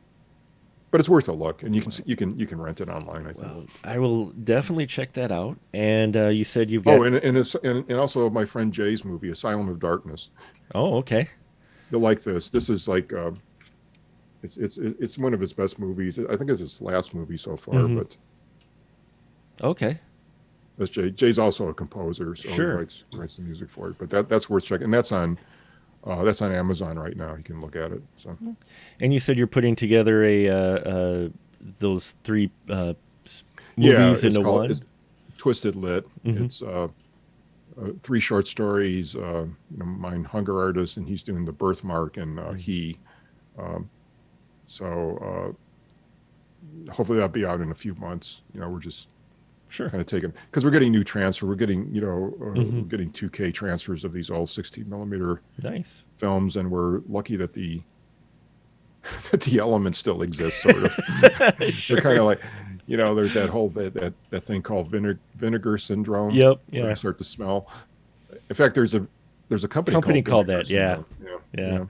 but it's worth a look, and you can rent it online, I think. Well, I will definitely check that out. And you said you've Oh, got. and also my friend Jay's movie, Asylum of Darkness. Oh, okay. You'll like this. This is like it's one of his best movies. I think it's his last movie so far, Hmm. but Okay. that's Jay. Jay's also a composer, so he Sure. writes the music for it. But that's worth checking. And that's on Amazon right now. You can look at it. So And you said you're putting together those three yeah, movies into it's one. Twisted Lit. Hmm. It's three short stories. Mine, Hunger Artist, and he's doing The Birthmark, and He. Um, so hopefully that'll be out in a few months. We're just Sure. kind of taking, because we're getting new transfer. We're getting Hmm. we're getting 2K transfers of these old 16 millimeter Nice. films, and we're lucky that the that the elements still exist. Sort of, they're kind Sure. of like, there's that whole that thing called vinegar syndrome, Yep. where you Yeah. start to smell. In fact, there's a company Company called called Vinegar that. Yeah. Syndrome. Yeah, Yeah. yeah.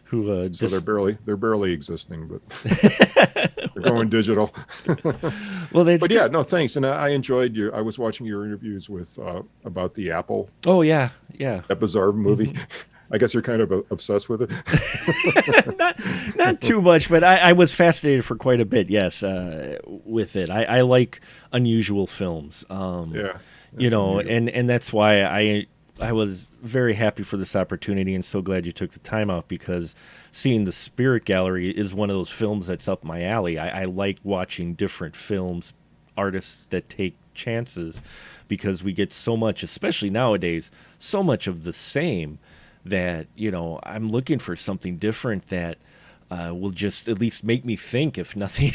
Who So just they're barely existing, but they're well, going digital. well, that's But yeah, good. no, thanks. And I enjoyed I was watching your interviews with about the Apple, Oh, yeah. Yeah. that bizarre movie. Hmm. I guess you're kind of obsessed with it. not not too much, but I was fascinated for quite a bit. Yes, with it. I like unusual films. Yeah, that's unusual. And that's why I was very happy for this opportunity and so glad you took the time out because seeing the Spirit Gallery is one of those films that's up my alley. I like watching different films, artists that take chances because we get so much, especially nowadays, so much of the same that I'm looking for something different that will just at least make me think, if nothing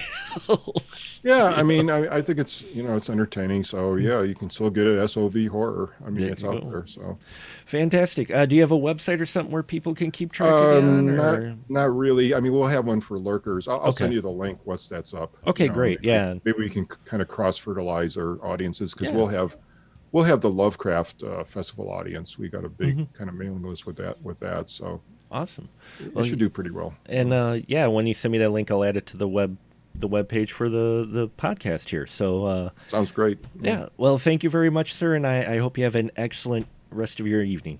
else. Yeah, You I know? mean, I think it's, it's entertaining. So yeah, you can still get it. S.O.V. horror. I mean, There it's you out go. there. So Fantastic. Do you have a website or something where people can keep track of you on? Or not really. I mean, we'll have one for lurkers. I'll send okay, you the link once that's up. okay, great. Yeah, Maybe we can kind of cross fertilize our audiences because yeah. we'll have the Lovecraft festival audience. We got a big Hmm. kind of mailing list with that. So Awesome. it Well, should do pretty well. and yeah, when you send me that link, I'll add it to the web page for the podcast here. So Sounds great. Yeah. yeah. Well, thank you very much, sir, and I hope you have an excellent rest of your evening.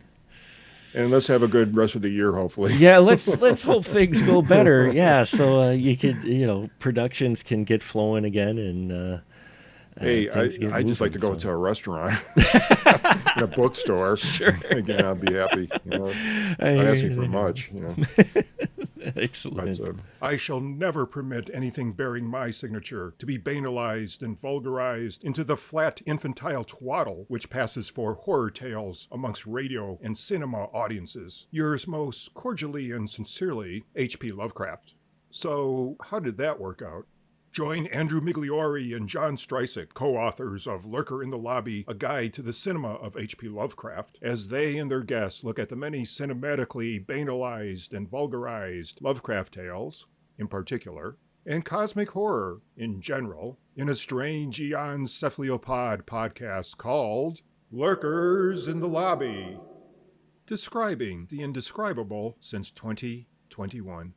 And let's have a good rest of the year, hopefully. Yeah, let's hope things go better. Yeah, so you could productions can get flowing again and Hey, things get I just like moving. to go So to a restaurant in a bookstore. sure, Again, I'll be happy. I Not hear asking you for there. much. But Excellent. I shall never permit anything bearing my signature to be banalized and vulgarized into the flat infantile twaddle which passes for horror tales amongst radio and cinema audiences. Yours most cordially and sincerely, H.P. Lovecraft. So, how did that work out? Join Andrew Migliori and John Strysik, co-authors of Lurker in the Lobby, A Guide to the Cinema of H.P. Lovecraft, as they and their guests look at the many cinematically banalized and vulgarized Lovecraft tales, in particular, and cosmic horror, in general, in a strange eon cephalopod podcast called Lurkers in the Lobby, describing the indescribable since 2021.